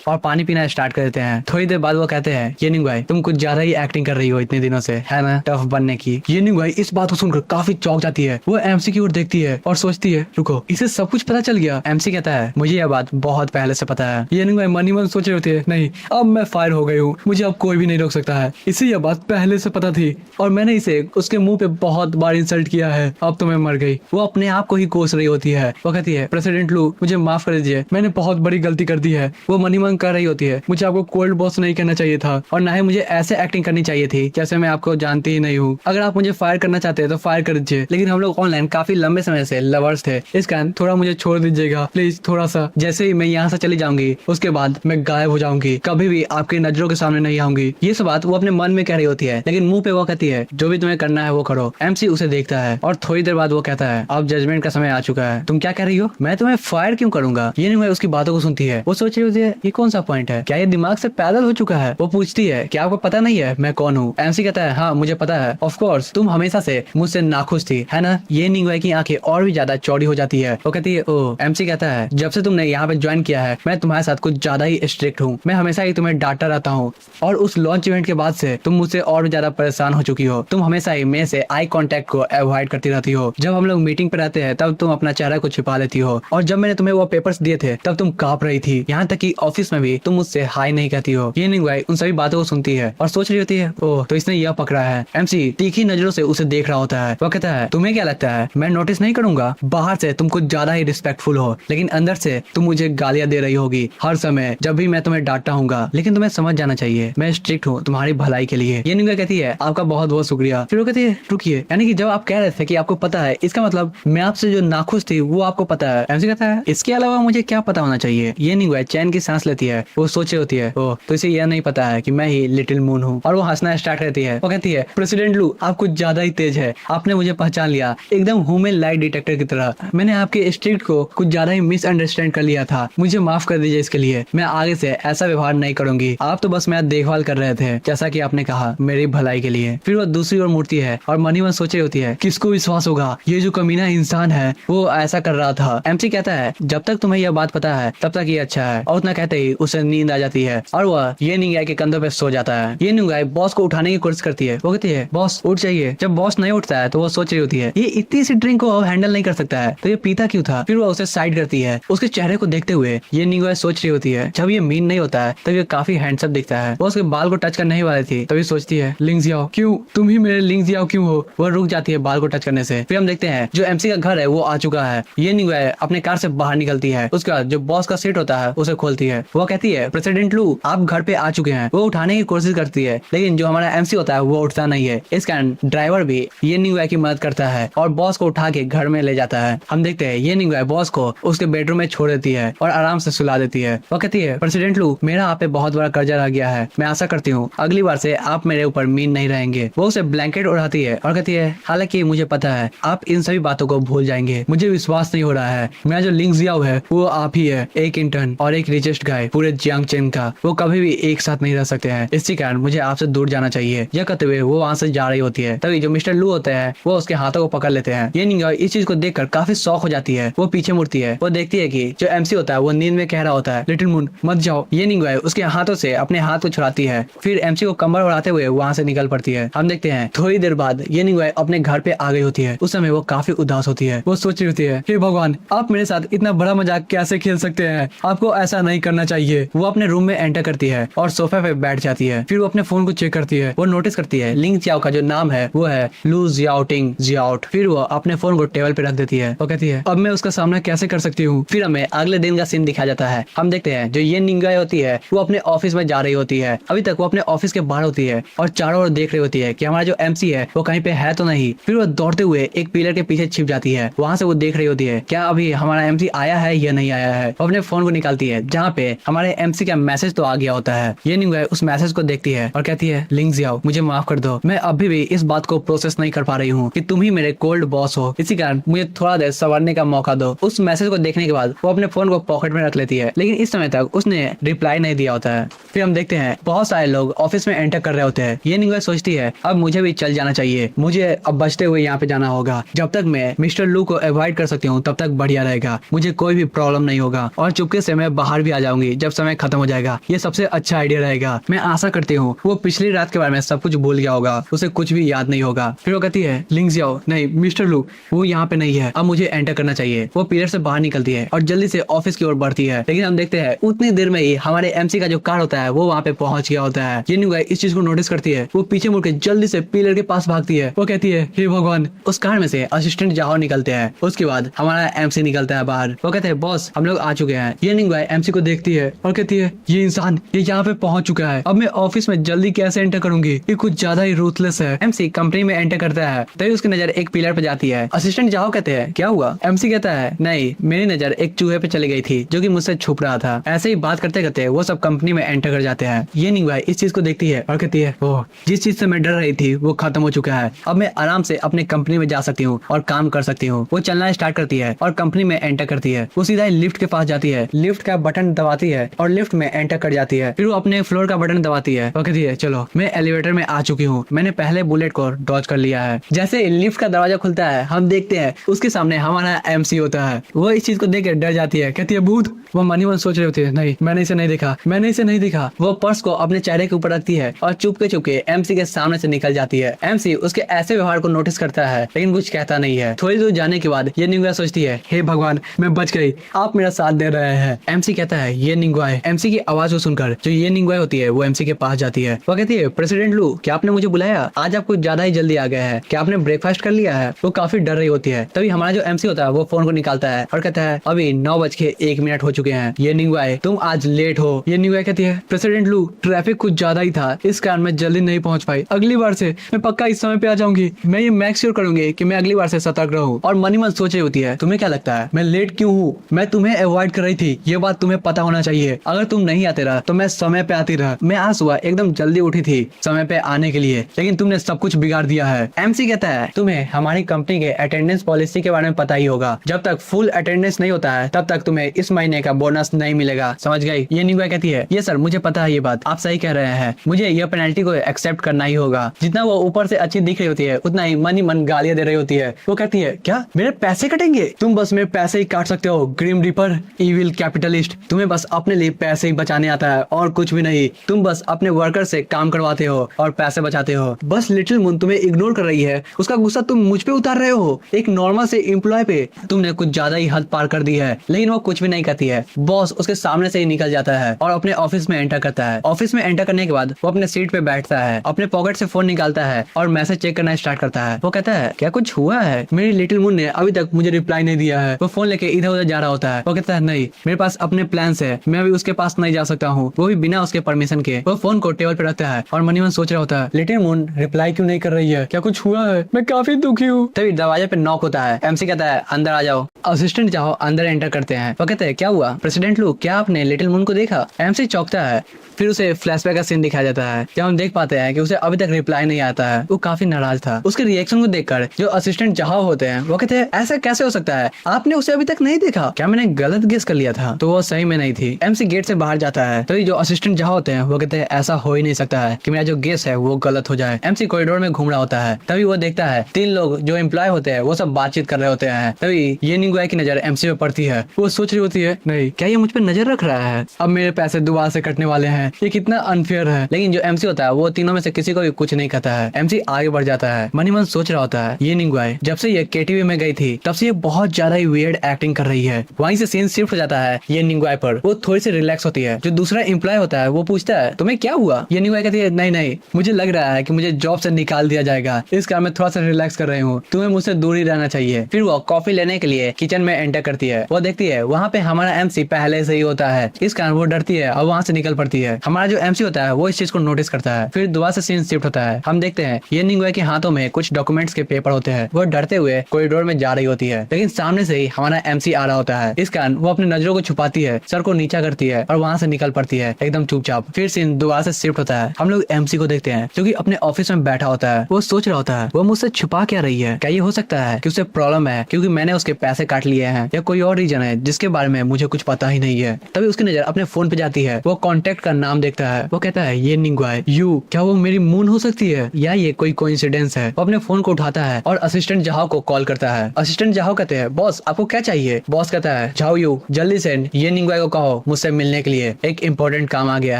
और पानी पीना स्टार्ट कर देते हैं। थोड़ी देर बाद वो कहते हैं ये निंगुआई तुम कुछ ज्यादा ही एक्टिंग कर रही हो इतने दिनों से, है ना, टफ बनने की। ये निंगुआई इस बात को सुनकर काफी चौंक जाती है। वो एमसी की ओर देखती है और सोचती है रुको, इसे सब कुछ पता चल गया। एमसी कहता है मुझे यह बात बहुत पहले से पता है। ये निंगुआई मन ही मन सोच रही होती है नहीं, अब मैं फायर हो गई हूँ, मुझे अब कोई भी नहीं रोक सकता है। इसे यह बात पहले से पता थी और मैंने इसे उसके मुंह पे बहुत बार इंसल्ट किया है। अब तो मैं मर गई। वो अपने आप को ही कोस रही होती है। वो कहती है प्रेसिडेंट लू मुझे माफ कर दीजिए, मैंने बहुत बड़ी गलती कर दी है। वो मन ही मन कर रही होती है मुझे आपको कोल्ड बॉस नहीं कहना चाहिए था और ना ही मुझे ऐसे एक्टिंग करनी चाहिए थी जैसे मैं आपको जानती ही नहीं हूँ। अगर आप मुझे फायर करना चाहते हैं तो फायर कर दीजिए, लेकिन हम लोग ऑनलाइन काफी लंबे समय से लवर्स थे, इस कारण थोड़ा मुझे छोड़ दीजिएगा प्लीज, थोड़ा सा। जैसे ही मैं यहाँ से चली जाऊंगी उसके बाद मैं गायब हो जाऊंगी, कभी भी आपकी नजरों के सामने नहीं आऊंगी। ये सब बात वो अपने मन में कह रही होती है, लेकिन मुंह पे वो कहती है जो भी तुम्हें करना है वो करो। एमसी उसे देखता है और थोड़ी देर बाद वो कहता है अब जजमेंट का समय आ चुका है। तुम क्या कह रही हो, मैं तुम्हें फायर क्यों करूंगा। ये नहीं उसकी बातों को सुनती है। वो सोच रही होती है ये कौन सा पॉइंट है, क्या ये दिमाग से पैदल हो चुका है। वो पूछती है क्या आपको पता नहीं है मैं कौन हूँ। एमसी कहता है हाँ मुझे पता है, ऑफ कोर्स तुम हमेशा से मुझसे नाखुश थी, है ना। ये निंगुआई की आंखें और भी ज्यादा चौड़ी हो जाती है। वो कहती है ओ। एमसी कहता है जब से तुमने यहाँ पे ज्वाइन किया है मैं तुम्हारे साथ कुछ ज्यादा ही स्ट्रिक्ट हूँ, मैं हमेशा ही तुम्हें डांटता रहता हूँ और उस लॉन्च इवेंट के बाद से तुम मुझसे और भी ज्यादा परेशान हो चुकी हो। तुम हमेशा ही मेरे से आई कांटेक्ट को अवॉइड करती रहती हो। जब हम लोग मीटिंग पे रहते हैं तब तुम अपना चेहरा को छिपा लेती हो और जब मैंने तुम्हें वो पेपर्स दिए थे तब तुम कांप रही थी। यहाँ तक कि ऑफिस में भी तुम मुझसे हाई नहीं कहती हो। ये निंगुआई उन सभी बातों को सुनती है और सोच रही होती है ओह तो इसने यह पकड़ा है। एमसी तीखी नजरों से उसे देख रहा होता है। वो कहता है तुम्हें क्या लगता है मैं नोटिस नहीं करूंगा। बाहर से तुम कुछ ज्यादा ही रिस्पेक्टफुल हो, लेकिन अंदर से तुम मुझे गालियां दे रही होगी हर समय जब भी मैं तुम्हें डांटता हूँगा। लेकिन तुम्हें समझ जाना चाहिए मैं स्ट्रिक्ट हूँ तुम्हारी भलाई के लिए। ये निंगुआई कहती है आपका बहुत बहुत शुक्रिया। फिर वो कहती है रुकिए, यानी कि जब आप कह रहे थे कि आपको पता है इसका मतलब मैं आपसे जो नाखुश थी वो आपको पता है। एमसी कहता है इसके अलावा मुझे क्या पता होना चाहिए। ये निंगुआई चैन की सांस लेती है। वो सोच रही होती है ओह तो इसे यह नहीं पता है कि मैं ही लिटिल मून हूँ, और वो हंसना स्टार्ट करती है। वो कहती है प्रेसिडेंट लू आप कुछ ज्यादा ही तेज है, आपने मुझे पहचान लिया एकदम ह्यूमन लाइट डिटेक्टर की तरह। मैंने आपके स्ट्रिक्ट को कुछ ज्यादा ही मिसअंडरस्टैंड कर लिया था, मुझे माफ कर दीजिए इसके लिए। मैं आगे से ऐसा व्यवहार नहीं करूंगी। आप तो बस मेरा देखभाल कर रहे थे जैसा कि आपने कहा मेरी भलाई के लिए। फिर वो दूसरी ओर मुड़ती है और मन ही मन सोच रही होती है किसको विश्वास होगा, ये जो कमीना इंसान है वो ऐसा कर रहा था। एमसी कहता है जब तक तुम्हें यह बात पता है तब तक ये अच्छा है, और उतना कहते ही उसे नींद आ जाती है और वह ये निंगुआई के कंधों पे सो जाता है। ये निंगुआई बॉस को उठाने की कोशिश करती है। वो कहती है बॉस उठ जाइए। जब बॉस नहीं उठता है तो वो सोच रही होती है ये इतनी सी ड्रिंक को हैंडल नहीं कर सकता है तो ये पीता क्यों था। फिर वो उसे साइड करती है। उसके चेहरे को देखते हुए ये निंगुआई सोच रही होती है जब ये मीन नहीं होता है तब ये काफी हैंडसम दिखता है। वो उसके बाल को टच करने ही वाली थी तभी सोचती है लिंग जियाओ क्यों, तुम ही मेरे लिंग जियाओ क्यों हो। वो रुक जाती है बाल को टच करने से। फिर हम देखते हैं जो एमसी का घर है वो आ चुका है। ये निंगुआई अपने कार से बाहर निकलती है। उसके बाद जो बॉस का सीट होता है उसे खोलती है। वो कहती है प्रेसिडेंट लू आप घर पे आ चुके हैं। वो उठाने की कोशिश करती है लेकिन जो हमारा एमसी होता है वो उठता नहीं है। इस कारण ड्राइवर भी ये निंगुआई की मदद करता है और बॉस को उठा के घर में ले जाता है। हम देखते हैं ये निंगुआई बॉस को उसके बेडरूम में छोड़ देती है और आराम से सुला देती है। वो कहती है प्रेसिडेंट लू मेरा आप पे बहुत बड़ा कर्जा रह गया है, मैं आशा करती हूँ अगली बार से आप मेरे ऊपर मीन नहीं रहेंगे। वो उसे ब्लैंकेट उड़ाती है और कहती है हालांकि मुझे पता है आप इन सभी बातों को भूल जाएंगे, मुझे विश्वास नहीं हो रहा है मेरा जो लिंग जियाओ है वो आप ही है, एक इंटर्न और एक रिचेस्ट गाय पूरे जियांग चेन का, वो कभी भी एक साथ नहीं रह सकते हैं, इसी कारण मुझे आपसे दूर जाना चाहिए। यह कहते हुए वो वहाँ से जा रही होती है तभी जो मिस्टर लू होते हैं वो उसके हाथों को पकड़ लेते हैं। ये निंगुआई इस चीज को देखकर काफी शौक हो जाती है। वो पीछे मुड़ती है। वो देखती है कि जो एमसी होता है वो नींद में कह रहा होता है लिटिल मून मत जाओ। ये निंगुआई उसके हाथों से अपने हाथ को छुड़ाती है। फिर एमसी को कमर उड़ाते हुए वहाँ से निकल पड़ती है। हम देखते हैं थोड़ी देर बाद ये निंगुआई अपने घर पे आ गई होती है। उस समय वो काफी उदास होती है। वो सोच रही होती है हे भगवान आप मेरे साथ इतना बड़ा मजाक कैसे खेल सकते हैं, आपको ऐसा नहीं करना चाहिए। वो अपने रूम में एंटर करती है और सोफे पे बैठ जाती है। फिर वो अपने फोन को चेक करती है। वो नोटिस करती है लिंग जियाओ का जो नाम है वो है लू जियाओटिंग जियाओट। फिर वो अपने फोन को टेबल पे रख देती है। वो कहती है अब मैं उसका सामना कैसे कर सकती हूँ। फिर हमें अगले दिन का सीन दिखाया जाता है। हम देखते हैं जो ये निंगुआई होती है वो अपने ऑफिस में जा रही होती है। अभी तक वो अपने ऑफिस के बाहर होती है और चारों ओर देख रही होती है कि हमारा जो एमसी है वो कहीं पे है तो नहीं। फिर वो दौड़ते हुए एक पिलर के पीछे छिप जाती है। वहां से वो देख रही होती है क्या अभी हमारा एमसी आया है या नहीं आया है। वो अपने फोन को निकालती है जहाँ पे हमारे एमसी का मैसेज तो आ गया होता है। ये निंगुए उस मैसेज को देखती है और कहती है लिंग जियाओ, मुझे माफ कर दो, मैं अभी भी इस बात को प्रोसेस नहीं कर पा रही हूँ कि तुम ही मेरे कोल्ड बॉस हो, इसी कारण मुझे थोड़ा देर संवरने का मौका दो। उस मैसेज को देखने के बाद वो अपने फोन को पॉकेट में रख लेती है, लेकिन इस समय तक उसने रिप्लाई नहीं दिया होता है। फिर हम देखते हैं बहुत सारे लोग ऑफिस में एंटर कर रहे होते हैं। ये निंगुए सोचती है अब मुझे भी चल जाना चाहिए, मुझे अब बचते हुए यहाँ पे जाना होगा। जब तक मैं मिस्टर लू को अवॉइड कर सकती हूँ तब तक बढ़िया रहेगा, मुझे कोई भी प्रॉब्लम नहीं होगा और चुपके से मैं बाहर भी आ जाऊंगी जब समय खत्म हो जाएगा। ये सबसे अच्छा आइडिया रहेगा। मैं आशा करती हूँ वो पिछली रात के बारे में सब कुछ भूल गया होगा, उसे कुछ भी याद नहीं होगा। फिर वो कहती है लिंग जियाओ, नहीं मिस्टर लू वो यहाँ पे नहीं है, अब मुझे एंटर करना चाहिए। वो पिलर से बाहर निकलती है और जल्दी से ऑफिस की ओर बढ़ती है, लेकिन हम देखते हैं उतनी देर में ही हमारे एमसी का जो कार होता है वो वहाँ पे पहुंच गया होता है। ये निंगुए इस चीज को नोटिस करती है, वो पीछे मुड़ के जल्दी से पिलर के पास भागती है। वो कहती है हे भगवान। उस कार में से असिस्टेंट जाओ निकलते हैं। उसके बाद हमारा एमसी निकलता है बाहर। वो कहते हैं बॉस हम लोग आ चुके हैं। ये निंगुए एमसी को देखती है और कहती है ये इंसान ये यहाँ पे पहुंच चुका है, अब मैं ऑफिस में जल्दी कैसे एंटर करूंगी, ये कुछ ज्यादा ही रूथलेस है। एमसी कंपनी में एंटर करता है तभी उसकी नजर एक पिलर पे जाती है। असिस्टेंट जाओ कहते हैं क्या हुआ। एमसी कहता है नहीं मेरी नजर एक चूहे पे चली गई थी जो कि मुझसे छुप रहा था। ऐसे ही बात करते करते वो सब कंपनी में एंटर कर जाते हैं। ये निंगुए इस चीज को देखती है और कहती है ओह जिस चीज से मैं डर रही थी वो खत्म हो चुका है, अब मैं आराम से अपने कंपनी में जा सकती हूँ और काम कर सकती हूँ। वो चलना स्टार्ट करती है और कंपनी में एंटर करती है। वो सीधा लिफ्ट के पास जाती है, लिफ्ट का बटन दबाती है और लिफ्ट में एंटर कर जाती है। फिर वो अपने फ्लोर का बटन दबाती है और कहती है चलो मैं एलिवेटर में आ चुकी हूँ, मैंने पहले बुलेट को डॉज कर लिया है। जैसे लिफ्ट का दरवाजा खुलता है हम देखते हैं उसके सामने हमारा एमसी होता है। वो इस चीज को देख कर डर जाती है, कहती है भूत। वो मनी मन सोच रही होती है नहीं मैंने इसे नहीं देखा, मैंने इसे नहीं देखा। वो पर्स को अपने चेहरे के ऊपर रखती है और चुपके चुपके एमसी के सामने से निकल जाती है। एमसी उसके ऐसे व्यवहार को नोटिस करता है लेकिन कुछ कहता नहीं है। थोड़ी दूर जाने के बाद ये निंगुए सोचती है हे भगवान मैं बच गई, आप मेरा साथ दे रहे हैं। एमसी कहता है ये निंगुए। एमसी की आवाज को सुनकर जो ये निंगुए होती है वो एमसी के पास जाती है। वो कहती है प्रेसिडेंट लू क्या आपने मुझे बुलाया, आज आप कुछ ज्यादा ही जल्दी आ गए हैं, क्या आपने ब्रेकफास्ट कर लिया है। वो काफी डर रही होती है। तभी हमारा जो एमसी होता है वो फोन को निकालता है और कहता है अभी 9:01 हो चुके हैं, ये निंगुए तुम आज लेट हो। ये निंगुए कहती है प्रेसिडेंट लू ट्रैफिक कुछ ज्यादा ही था इस कारण मैं जल्दी नहीं पहुंच पाई, अगली बार से मैं पक्का इस समय पे आ जाऊंगी, मैं ये मेक श्योर करूंगी कि मैं अगली बार से सतर्क रहूं। और मनी मन सोच रही होती है तुम्हें क्या लगता है मैं लेट क्यों हूँ, मैं तुम्हें अवॉइड कर रही थी, ये बात तुम्हें पता होना चाहिए। अगर तुम नहीं आते रहा तो मैं समय पे आती रहा, मैं आज सुबह एकदम जल्दी उठी थी समय पे आने के लिए, लेकिन तुमने सब कुछ बिगाड़ दिया है। एमसी कहता है तुम्हें हमारी कंपनी के अटेंडेंस पॉलिसी के बारे में पता ही होगा, जब तक फुल अटेंडेंस नहीं होता है तब तक तुम्हें इस महीने का बोनस नहीं मिलेगा, समझ गई। ये निंगुए कहती है ये सर मुझे पता है, ये बात आप सही कह रहे हैं, मुझे ये पेनल्टी को एक्सेप्ट करना ही होगा। जितना वो ऊपर से अच्छी दिख रही होती है उतना ही मन ही मन गालियां दे रही होती है। वो कहती है क्या मेरे पैसे कटेंगे, तुम बस मेरे पैसे ही काट सकते हो, ग्रीम रिपर इविल कैपिटलिस्ट, तुम्हें बस अपने लिए पैसे ही बचाने आता है और कुछ भी नहीं, तुम बस अपने वर्कर से काम करवाते हो और पैसे बचाते हो। बस लिटिल मून तुम्हें इग्नोर कर रही है, उसका गुस्सा तुम मुझ पे उतार रहे हो, एक नॉर्मल से एम्प्लॉय पे तुमने कुछ ज्यादा ही हद पार कर दी है। लेकिन वो कुछ भी नहीं कहती है। बॉस उसके सामने से ही निकल जाता है और अपने ऑफिस में एंटर करता है। ऑफिस में एंटर करने के बाद वो अपने सीट पे बैठता है, अपने पॉकेट से फोन निकालता है और मैसेज चेक करना स्टार्ट करता है। वो कहता है क्या कुछ हुआ है, मेरी लिटिल मून ने अभी तक मुझे रिप्लाई नहीं दिया है। वो फोन लेके इधर उधर जा रहा होता है। वो कहता है नहीं मेरे पास अपने प्लान्स है, मैं अभी उसके पास नहीं जा सकता हूँ, वो भी बिना उसके परमिशन के। वो फोन को टेबल पे रखता है और मनी मन सोच रहा होता है लिटिल मून रिप्लाई क्यों नहीं कर रही है, क्या कुछ हुआ है, मैं काफी दुखी हूँ। तभी दरवाजे पे नॉक होता है। एमसी कहता है अंदर आ जाओ। असिस्टेंट जाओ अंदर एंटर करते हैं। वो कहते हैं क्या हुआ प्रेसिडेंट लू, क्या आपने लिटिल मून को देखा। एमसी चौंकता है। फिर उसे फ्लैशबैक का सीन दिखाया जाता है जब हम देख पाते हैं कि उसे अभी तक रिप्लाई नहीं आता है। वो काफी नाराज था। उसके रिएक्शन को देखकर जो असिस्टेंट जहां होते हैं वो कहते हैं ऐसा कैसे हो सकता है, आपने उसे अभी तक नहीं देखा, क्या मैंने गलत गेस कर लिया था। तो वो सही में नहीं थी। एमसी गेट से बाहर जाता है। तो जो असिस्टेंट जहां होते हैं वो कहते हैं ऐसा हो ही नहीं सकता है कि मेरा जो गेस है वो गलत हो जाए। एमसी कॉरिडोर में घूम रहा होता है। तभी वो देखता है 3 लोग जो एम्प्लॉय होते हैं वो सब बातचीत कर रहे होते हैं। तभी ये निंगुए की नजर एमसी पे पड़ती है। वो सोच रही होती है नहीं क्या ये मुझ पर नजर रख रहा है, अब मेरे पैसे दोबारा से कटने वाले हैं, ये कितना अनफेयर है। लेकिन जो एमसी होता है वो तीनों में से किसी को भी कुछ नहीं कहता है। एमसी आगे बढ़ जाता है। मनी मन सोच रहा होता है ये निंगुए जब से ये केटीवी में गई थी तब से ये बहुत ज्यादा ही वियर्ड एक्टिंग कर रही है। वहीं से सीन शिफ्ट हो जाता है ये निंगुए पर। वो थोड़ी सी रिलैक्स होती है। जो दूसरा एम्प्लॉय होता है वो पूछता है तुम्हें क्या हुआ। ये निंगुए कहती है नहीं नहीं मुझे लग रहा है कि मुझे जॉब से निकाल दिया जाएगा, इस कारण मैं थोड़ा सा रिलैक्स कर रही हूँ, तुम्हें मुझसे दूर ही रहना चाहिए। फिर वो कॉफी लेने के लिए किचन में एंटर करती है। वो देखती है वहाँ पे हमारा एमसी पहले से ही होता है, इस कारण वो डरती है और वहाँ से निकल पड़ती है। हमारा जो एमसी होता है वो इस चीज को नोटिस करता है। फिर दोबारा से सीन शिफ्ट होता है। हम देखते हैं ये निंगुए के हाथों में कुछ डॉक्यूमेंट्स के पेपर होते हैं। वो डरते हुए कॉरिडोर में जा रही होती है, लेकिन सामने से ही हमारा एमसी आ रहा होता है। इस कारण वो अपनी नजरों को छुपाती है, सर को नीचा करती है और वहाँ से निकल पड़ती है एकदम चुपचाप। फिर सीन दोबारा से शिफ्ट होता है। हम लोग एमसी को देखते हैं जो कि अपने ऑफिस में बैठा होता है। वो सोच रहा होता है वो मुझसे छुपा क्या रही है। क्या ये हो सकता है कि उसे प्रॉब्लम है क्योंकि मैंने उसके पैसे काट लिए हैं, या कोई और रीजन है जिसके बारे में मुझे कुछ पता ही नहीं है। तभी उसकी नजर अपने फोन पे जाती है। वो कॉन्टेक्ट का नाम देखता है। वो कहता है ये निंगुए यू, क्या वो मेरी मून हो सकती है या ये कोई कोइंसिडेंस है। वो अपने फोन को उठाता है और असिस्टेंट जाओ को कॉल करता है। असिस्टेंट जाओ कहते हैं बॉस आपको क्या चाहिए। बॉस कहता है जाओ यू जल्दी से ये निंगुए को कहो मुझसे मिलने के लिए एक इंपॉर्टेंट काम आ गया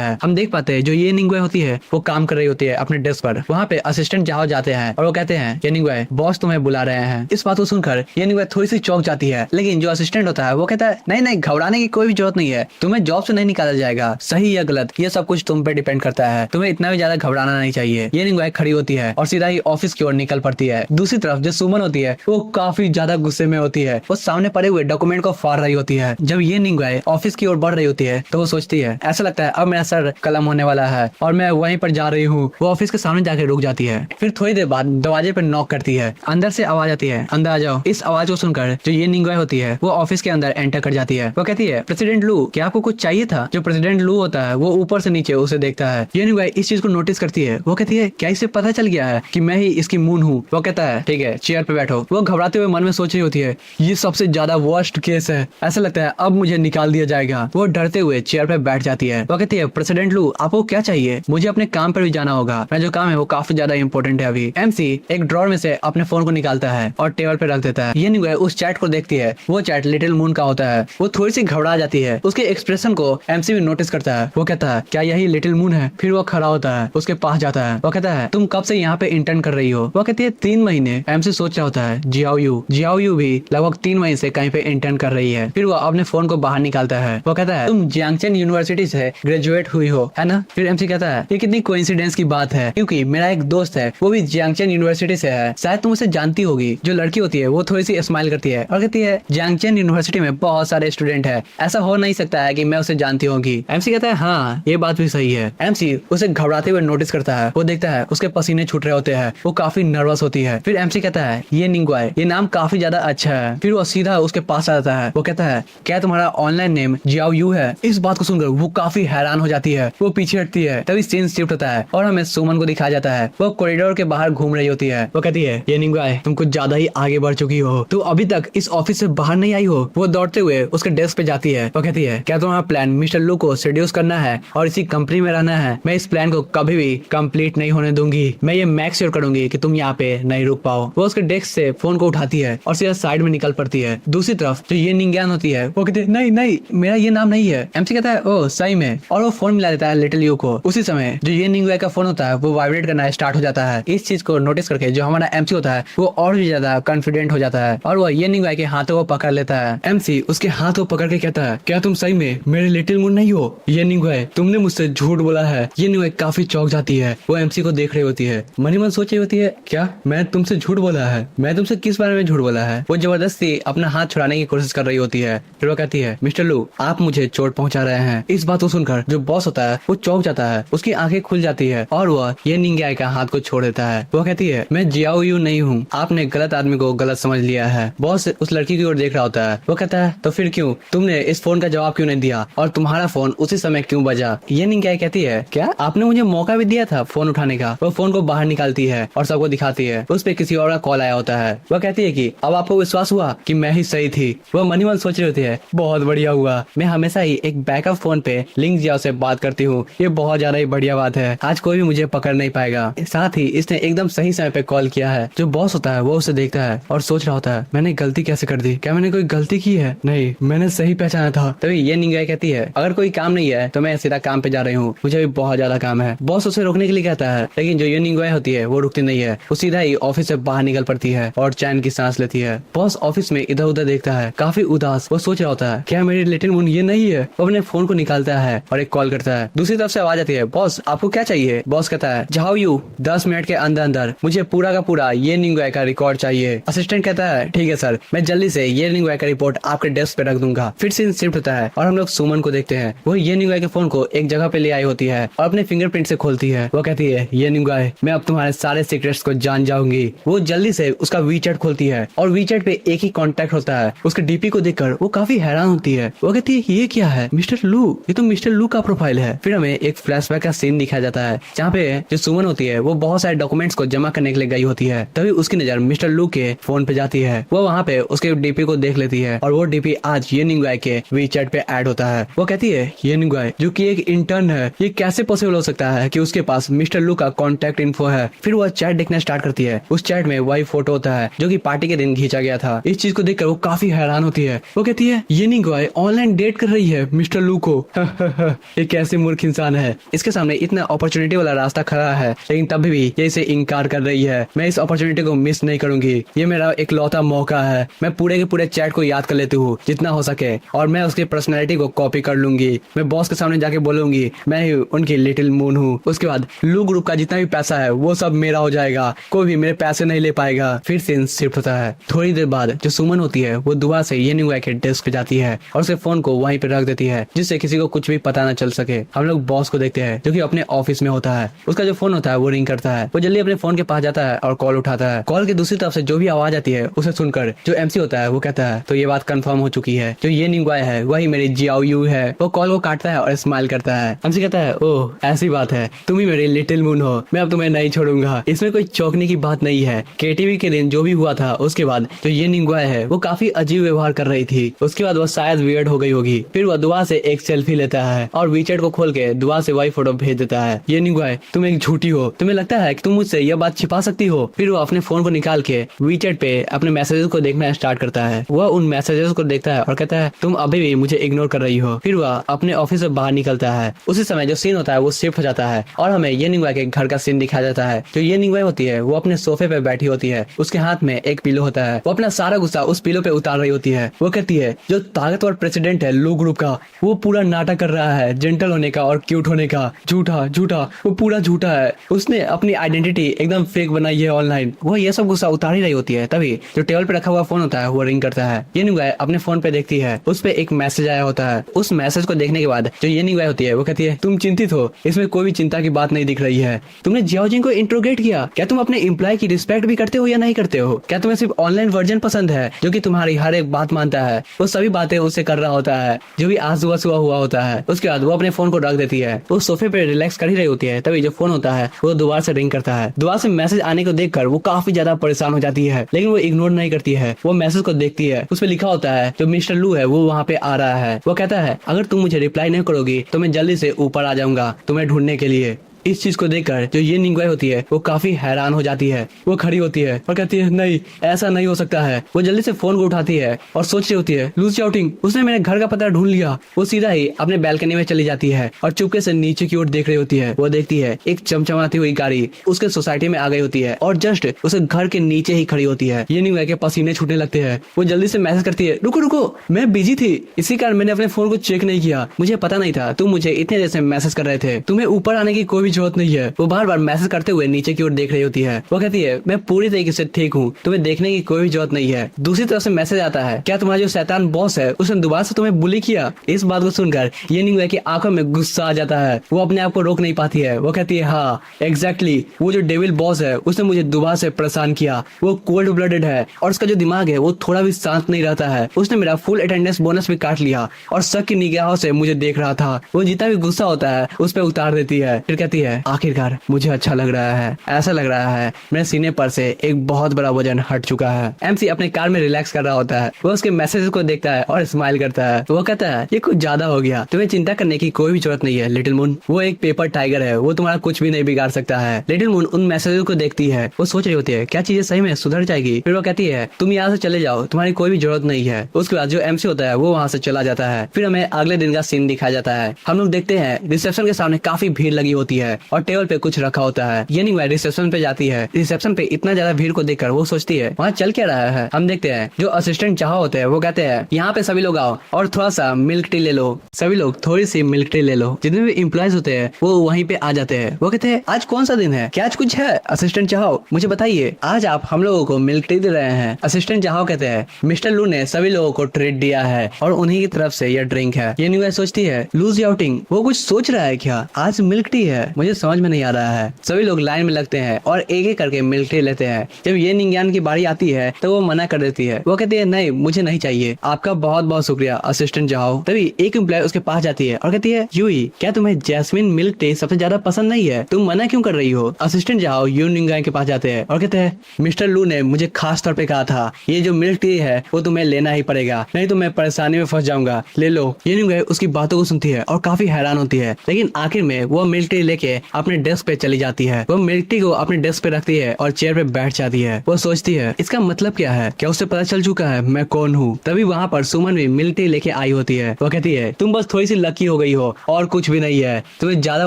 है। हम देख पाते हैं जो ये निंगुए होती है वो काम कर रही होती है अपने डेस्क पर। वहाँ पे असिस्टेंट जाओ जाते हैं और वो कहते हैं ये निंगुए बॉस तुम्हें बुला रहे हैं। इस बात को सुनकर ये निंगुए थोड़ी सी चौंक जाती है, लेकिन जो असिस्टेंट होता है वो कहता है नहीं नहीं घबराने की कोई भी जरूरत नहीं है, तुम्हें जॉब से नहीं निकाला जाएगा, सही या गलत ये सब कुछ तुम पे डिपेंड करता है, तुम्हें इतना भी ज्यादा घबराना नहीं चाहिए। ये निंगुए खड़ी होती है और सीधा ही ऑफिस की ओर निकल पड़ती है। दूसरी तरफ जो सुमन होती है वो काफी ज्यादा गुस्से में होती है। वो सामने पड़े हुए डॉक्यूमेंट को फाड़ रही होती है। जब ये निंगुए ऑफिस की ओर बढ़ रही होती है तो वो सोचती है ऐसा लगता है अब मेरा सर कलम होने वाला है और मैं वहीं पर जा रही हूँ। वो ऑफिस के सामने जाकर रुक जाती है। फिर थोड़ी देर बाद दरवाजे पर नॉक करती है। अंदर से आवाज आती है अंदर आ जाओ। इस आवाज को सुनकर जो ये निंगुए होती है वो ऑफिस के अंदर एंटर कर जाती है। वो कहती है प्रेसिडेंट लू क्या आपको कुछ चाहिए था। जो प्रेसिडेंट लू होता है वो ऊपर से नीचे उसे देखता है। ये निंगुए इस चीज को नोटिस करती है। वो कहती है क्या इसे पता चल गया है कि मैं ही इसकी मून हूँ। वो कहता है ठीक है चेयर पे बैठो। वो घबराते हुए मन में सोच रही होती है ये सबसे ज्यादा वर्स्ट केस है, ऐसा लगता है अब मुझे निकाल दिया जाएगा। वो डरते हुए चेयर पे बैठ जाती है। वो कहती है प्रेसिडेंट लू आपको क्या चाहिए, मुझे अपने काम पर भी जाना होगा, मेरा जो काम है वो काफी ज्यादा इंपॉर्टेंट है अभी। एमसी एक ड्रॉर में से अपने फोन को निकालता है और टेबल पे रख देता है। ये निंगुए उस चैट को देखती है। वो चैट लिटिल मून का होता है। वो थोड़ी सी घबरा जाती है। उसके एक्सप्रेशन को एमसी भी नोटिस करता है। वो कहता है क्या यही लिटिल मून है। फिर वो खड़ा होता है, उसके पास जाता है। वो कहता है तुम कब से यहाँ पे इंटर्न कर रही हो। वो कहती है 3 महीने। एमसी सोच रहा होता है जियाओ यू भी लगभग 3 महीने से कहीं पे इंटर्न कर रही है। फिर वो अपने फोन को बाहर निकालता है। वो कहता है तुम जियांगचेन यूनिवर्सिटी से ग्रेजुएट हुई हो है ना। फिर एमसी कहता है ये कितनी कोइंसिडेंस की बात है क्योंकि मेरा एक दोस्त है वो भी जियांगचेन यूनिवर्सिटी से है, शायद तुम उसे जानती होगी। जो लड़की होती है वो थोड़ी सी स्माइल करती है और कहती है जियांगचेन यूनिवर्सिटी में बहुत सारे स्टूडेंट है, ऐसा हो नहीं सकता है कि मैं उसे जानती होगी। एमसी कहता है हाँ ये बात भी सही है। एमसी उसे घबराते हुए नोटिस करता है। वो देखता है उसके पसीने छूट रहे होते हैं। वो काफी नर्वस होती है। फिर एमसी कहता है ये निंगुए ये नाम काफी ज्यादा अच्छा है। फिर वो सीधा उसके पास आ जाता है। वो कहता है क्या तुम्हारा ऑनलाइन नेम जियाओ यू है। इस बात को सुनकर वो काफी हैरान हो जाती है। वो पीछे हटती है। तभी सीन शिफ्ट होता है और हमें सुमन को दिखाया जाता है। वो कॉरिडोर के बाहर घूम रही होती है। वो कहती है ये निंगुए तुम कुछ ज्यादा ही आगे बढ़ चुकी हो, तो अभी तक इस ऑफिस से बाहर नहीं आई हो। वो दौड़ते हुए उसके डेस्क पे जाती है। वो कहती है क्या तुम्हारा प्लान मिस्टर लू को सेड्यूस करना है और इसी कंपनी में रहना है। मैं इस प्लान को कभी भी कंप्लीट नहीं होने दूंगी। मैं ये मेक श्योर करूंगी कि तुम यहाँ पे नहीं रुक पाओ। वो उसके डेस्क से फोन को उठाती है और सीधा साइड में निकल पड़ती है। दूसरी तरफ जो ये निंगयान होती है वो कहती है नहीं नहीं मेरा ये नाम नहीं है। एमसी कहता है ओ सही में, और वो फोन मिला देता है लिटिल यू को। उसी समय जो ये निंगुए का फोन होता है वो वाइब्रेट करना स्टार्ट हो जाता है। इस चीज को नोटिस करके जो हमारा एमसी होता है वो और भी ज्यादा कॉन्फिडेंट हो जाता है और वो ये निंगुए के हाथों को पकड़ लेता है। एमसी उसके हाथों पकड़ के कहता है क्या तुम सही में मेरे लिटिल मून नहीं हो। ये निंगुए तुमने मुझसे झूठ बोला है। ये निंगुए काफी चौंक जाती है। वो एमसी को देख रही होती है। मन ही मन सोच रही होती है क्या मैं तुमसे झूठ बोला है, मैं तुमसे किस बारे में झूठ बोला है। वो जबरदस्ती अपना हाथ छुड़ाने की कोशिश कर रही होती है। फिर वो कहती है मिस्टर लू आप मुझे चोट पहुंचा रहे हैं। इस बात को सुनकर जो बॉस होता है वो चौंक जाता है। उसकी आंखें खुल जाती है और वह ये निंगुए का हाथ को छोड़ देता है। वो कहती है मैं जियाओ यू नहीं हूँ, आपने गलत आदमी को गलत समझ लिया है। बॉस उस लड़की की ओर देख रहा होता है। वो कहता है तो फिर क्यों तुमने इस फोन का जवाब क्यों नहीं दिया और तुम्हारा फोन उसी समय क्यों बजा। ये निंगुए कहती है क्या आपने मुझे मौका भी दिया था फोन उठाने का। वो फोन को बाहर निकालती है और सबको दिखाती है। उस पे किसी और का कॉल आया होता है। वो कहती है कि अब आपको विश्वास हुआ कि मैं ही सही थी। वो मनी मन सोच रही होती है बहुत बढ़िया हुआ, मैं हमेशा ही एक बैकअप फोन पे लिंक जियाओ से बात करती हूँ, ये बहुत ज्यादा ही बढ़िया बात है। आज कोई भी मुझे पकड़ नहीं पाएगा। साथ ही इसने एकदम सही समय पे कॉल किया है। जो बॉस होता है वो उसे देखता है और सोच रहा होता है मैंने गलती कैसे कर दी, क्या मैंने कोई गलती की है। नहीं मैंने सही पहचाना था। तभी ये निंगुए कहती है अगर कोई काम नहीं है तो मैं सीधा काम पे जा रही हूँ, मुझे भी बहुत ज्यादा काम है। बॉस उसे रोकने के लिए कहता है लेकिन जो ये निंगुए होती है वो रुकती नहीं है। वो सीधा ही ऑफिस से बाहर निकल पड़ती है और चैन की सांस लेती है। बॉस ऑफिस में इधर उधर देखता है काफी उदास। वो सोच रहा होता है क्या मेरी लिटिल मून ये नहीं है। वो अपने फोन को निकालता है और एक कॉल करता है। दूसरी तरफ से आवाज आती है बॉस आपको क्या चाहिए। बॉस कहता है जाओ यू 10 मिनट के अंदर अंदर मुझे पूरा का पूरा ये निंगुए का रिकॉर्ड चाहिए। असिस्टेंट कहता है ठीक है सर मैं जल्दी से ये निंग वाई का रिपोर्ट आपके डेस्क पे रख दूंगा। फिर सीन शिफ्ट होता है और हम लोग सुमन को देखते हैं। वो ये निंग वाई के फोन को एक जगह पे ले आई होती है और अपने फिंगरप्रिंट से खोलती है। वो कहती है ये निंग वाई, मैं अब तुम्हारे सारे सीक्रेट्स को जान जाऊंगी। वो जल्दी से उसका वीचैट खोलती है और वीचैट पे एक ही कॉन्टेक्ट होता है। उसके डीपी को देखकर वो काफी हैरान होती है। वो कहती है ये क्या है मिस्टर लू, ये तो मिस्टर लू का प्रोफाइल है। फिर हमें एक फ्लैशबैक का सीन दिखाया जाता है जहाँ पे जो सुमन होती है वो बहुत सारे डॉक्यूमेंट्स को जमा करने के लिए गई होती है। तभी उसकी नजर मिस्टर लू के फोन पे जाती है। वो वहाँ पे उसके डीपी को देख लेती है और वो डीपी आज ये निंग वाई के वीचैट पे ऐड होता है। वो कहती है ये निंग वाई जो कि एक इंटर्न है, ये कैसे पॉसिबल हो सकता है कि उसके पास मिस्टर लू का कॉन्टेक्ट इन्फो है। फिर वह चैट देखना स्टार्ट करती है। उस चैट में वही फोटो होता है जो कि पार्टी के दिन खींचा गया था। इस चीज को देखकर वो काफी हैरान होती है। वो कहती है ये निंग वाई ऑनलाइन डेट कर रही है मिस्टर लू को। ये कैसे मूर्ख इंसान है, इसके सामने इतना अपॉर्चुनिटी वाला रास्ता खड़ा है लेकिन तभी भी ये इसे इनकार कर रही है। मैं इस अपॉर्चुनिटी को मिस नहीं करूंगी, ये मेरा इकलौता मौका है। मैं पूरे के पूरे चैट को याद कर लेती हूँ जितना हो सके और मैं उसकी पर्सनैलिटी को कॉपी कर लूंगी। मैं बॉस के सामने जाके बोलूंगी मैं ही उनकी लिटिल मून हूँ। उसके बाद लू ग्रुप का जितना भी पैसा है वो सब मेरा हो जाएगा, कोई भी मेरे पैसे नहीं ले पाएगा। फिर सीन शिफ्ट होता है। थोड़ी देर बाद जो सुमन होती है वो दुआ से ये निंग वाई के डेस्क पे जाती है और उसे फोन को वहीं पे रख देती है जिससे किसी को कुछ भी पता न चल सके। हम लोग बॉस को देखते हैं जो कि अपने ऑफिस में होता है। उसका जो फोन होता है वो रिंग करता है। वो जल्दी अपने फोन के पास जाता है और कॉल उठाता है। कॉल की दूसरी तरफ से जो भी आवाज आती है उसे सुनकर जो एमसी होता है वो कहता है तो ये बात कंफर्म हो चुकी है, जो ये निंग वाई है वही मेरी जियाओ यू है। वो कॉल को काटता है और स्माइल करता है। एमसी कहता है ओह ऐसी बात है, तुम ही मेरी लिटिल मून हो, मैं अब तुम्हें नहीं छोड़ूंगा। इसमें कोई चौंकने की बात नहीं है। केटीवी के दिन जो भी हुआ था उसके बाद जो ये निंग वाई है वो काफी अजीब व्यवहार कर रही थी। उसके बाद वो शायद वियर्ड हो गई होगी। फिर वह दुआ से एक सेल्फी लेता है और वीचैट को खोल के दुआ से वही फोटो भेज देता है। ये निंग वाई तुम एक झूठी हो, तुम्हें लगता है कि तुम मुझसे यह बात छिपा सकती हो। फिर वो अपने फोन को निकाल के वीचैट पे अपने मैसेजेस को देखना स्टार्ट करता है। वह उन मैसेजेस को देखता है और कहता है तुम अभी भी मुझे इग्नोर कर रही हो। फिर वह अपने ऑफिस से बाहर निकलता है। उसी समय जो सीन होता है वो शिफ्ट हो जाता है और हमें ये निंग वाई के घर का सीन दिखाया जाता है। जो ये निंग वाई होती है वो अपने सोफे पे बैठी होती है। उसके हाथ में एक पिलो होता है। वो अपना सारा गुस्सा उस पिलो पे उतार रही होती है। वो कहती है जो ताकतवर प्रेसिडेंट है लू ग्रुप का वो पूरा नाटक कर रहा है जेंटल होने का और क्यूट होने का। झूठा झूठा, वो पूरा झूठा है। उसने अपनी आइडेंटिटी एकदम फेक बनाई है ऑनलाइन। वो ये सब गुस्सा उतार ही रही होती है। तभी जो टेबल पे रखा हुआ फोन होता है वो रिंग करता है। ये निंग वाई अपने फोन पे देखती है, उस पे एक मैसेज आया होता है। उस मैसेज को देखने के बाद जो ये निंग वाई होती है वो कहती है तुम चिंतित हो, इसमें कोई भी चिंता की बात नहीं दिख रही है। तुमने जियाओ जिंग को इंट्रोगेट किया, क्या तुम अपने एम्प्लॉय की रिस्पेक्ट भी करते हो या नहीं करते हो? क्या तुम्हें सिर्फ ऑनलाइन वर्जन पसंद है जो कि तुम्हारी हर एक बात मानता है? वो सभी बातें उससे कर रहा होता है जो भी आज सुबह सुबह हुआ होता है। उसके बाद वो अपने फोन को रख देती है। वो सोफे पे रिलैक्स कर ही रही होती है। तभी जो फोन होता है वो दोबारा से रिंग करता है। दोबारा से मैसेज आने को देखकर वो काफी ज्यादा परेशान हो जाती है लेकिन वो इग्नोर नहीं करती है। वो मैसेज को देखती है, उसपे लिखा होता है जो मिस्टर लू है वो वहाँ पे आ रहा है। वो कहता है अगर तुम मुझे रिप्लाई नहीं करोगी तो मैं जल्दी से ऊपर आ जाऊंगा तुम्हें ढूंढने के लिए। इस चीज को देखकर जो ये निंग वाई होती है वो काफी हैरान हो जाती है। वो खड़ी होती है और कहती है नहीं ऐसा नहीं हो सकता है। वो जल्दी से फोन को उठाती है और सोच रही होती है लूज शाउटिंग, उसने मेरे घर का पता ढूंढ लिया। वो सीधा ही अपने बैल्कनी में चली जाती है और चुपके से नीचे की ओर देख रही होती है। वो देखती है एक चमचमाती हुई गाड़ी उसके सोसाइटी में आ गई होती है और जस्ट उसे घर के नीचे ही खड़ी होती है। ये निंग वाई के पसीने छूटने लगते हैं। वो जल्दी से मैसेज करती है रुको रुको मैं बिजी थी, इसी कारण मैंने अपने फोन को चेक नहीं किया, मुझे पता नहीं था तुम मुझे इतने देर से मैसेज कर रहे थे, तुम्हें ऊपर आने की कोई भी जरूरत नहीं है। वो बार बार मैसेज करते हुए नीचे की ओर देख रही होती है। वो कहती है मैं पूरी तरीके से ठीक हूँ, तुम्हें देखने की कोई भी जरूरत नहीं है। दूसरी तरफ से मैसेज आता है क्या तुम्हारा जो शैतान बॉस है उसने दोबारा से तुम्हें बुली किया? इस बात को सुनकर ये निंग वाई की आंखों में गुस्सा आ जाता है। वो अपने आप को रोक नहीं पाती है। वो कहती है हाँ एग्जैक्टली, वो जो डेविल बॉस है उसने मुझे दोबारा से परेशान किया। वो कोल्ड ब्लडेड है और उसका जो दिमाग है वो थोड़ा भी शांत नहीं रहता है। उसने मेरा फुल अटेंडेंस बोनस भी काट लिया और शक की निगाहों से मुझे देख रहा था। वो जितना भी गुस्सा होता है उस पर उतार देती है। फिर कहती है आखिरकार मुझे अच्छा लग रहा है, ऐसा लग रहा है मेरे सीने पर से एक बहुत बड़ा वजन हट चुका है। एमसी अपने कार में रिलैक्स कर रहा होता है। वो उसके मैसेज को देखता है और स्माइल करता है। वो कहता है ये कुछ ज्यादा हो गया, तुम्हें चिंता करने की कोई भी जरूरत नहीं है लिटिल मून। वो एक पेपर टाइगर है, वो तुम्हारा कुछ भी नहीं बिगाड़ सकता है। लिटिल मून उन मैसेज को देखती है। वो सोच रही होती है क्या चीजें सही में सुधर जाएगी। फिर वो कहती है तुम यहाँ से चले जाओ, तुम्हारी कोई भी जरूरत नहीं है। उसके बाद जो एमसी होता है वो वहाँ से चला जाता है। फिर हमें अगले दिन का सीन दिखाया जाता है। हम लोग देखते हैं रिसेप्शन के सामने काफी भीड़ लगी होती है है और टेबल पे कुछ रखा होता है। ये नहीं रिसेप्शन पे जाती है। रिसेप्शन पे इतना ज्यादा भीड़ को देखकर वो सोचती है वहाँ चल क्या रहा है। हम देखते हैं जो असिस्टेंट चाह होते हैं वो कहते हैं यहाँ पे सभी लोग आओ और थोड़ा सा मिल्क टी ले लो। सभी लोग थोड़ी सी मिल्क टी ले लो। जितने भी इम्प्लॉयज होते हैं वो वहीं पे आ जाते हैं। वो कहते हैं आज कौन सा दिन है, क्या आज कुछ है? असिस्टेंट चाहो मुझे बताइए, आज आप हम लोगों को मिल्क टी दे रहे हैं। असिस्टेंट चाहो कहते हैं मिस्टर लू ने सभी लोगों को ट्रीट दिया है और उन्हीं की तरफ से यह ड्रिंक है। ये न्यू सोचती है लूज आउटिंग, वो कुछ सोच रहा है क्या? आज मिल्क टी है, मुझे समझ में नहीं आ रहा है। सभी लोग लाइन में लगते हैं और एक एक करके मिल्क टी लेते हैं। जब ये निंज्ञान की बारी आती है तो वो मना कर देती है। वो कहती है नहीं मुझे नहीं चाहिए। आपका बहुत बहुत शुक्रिया असिस्टेंट चाहो। तभी एक एम्प्लॉय उसके पास जाती है और कहती है यूई क्या तुम्हें जैस्मिन मिल्क टी सबसे ज्यादा पसंद नहीं है? तुम मना क्यों कर रही हो? असिस्टेंट चाहो यू निंज्ञान के पास जाते हैं और कहते हैं मिस्टर लू ने मुझे खास तौर पे कहा था ये जो मिल्क टी है वो तुम्हें लेना ही पड़ेगा, नहीं तो मैं परेशानी में फंस जाऊंगा, ले लो। ये निंज्ञान उसकी बातों को सुनती है और काफी हैरान होती है। लेकिन आखिर में वो मिल्क टी लेके अपने डेस्क पे चली जाती है। वो मिल्क टी को अपने डेस्क पे रखती है और चेयर पे बैठ जाती है। वो सोचती है इसका मतलब क्या है, क्या उसे पता चल चुका है मैं कौन हूँ? तभी वहाँ पर सुमन भी मिल्क टी लेके आई होती है। वो कहती है तुम बस थोड़ी सी लकी हो गई हो और कुछ भी नहीं है, तुम्हें ज्यादा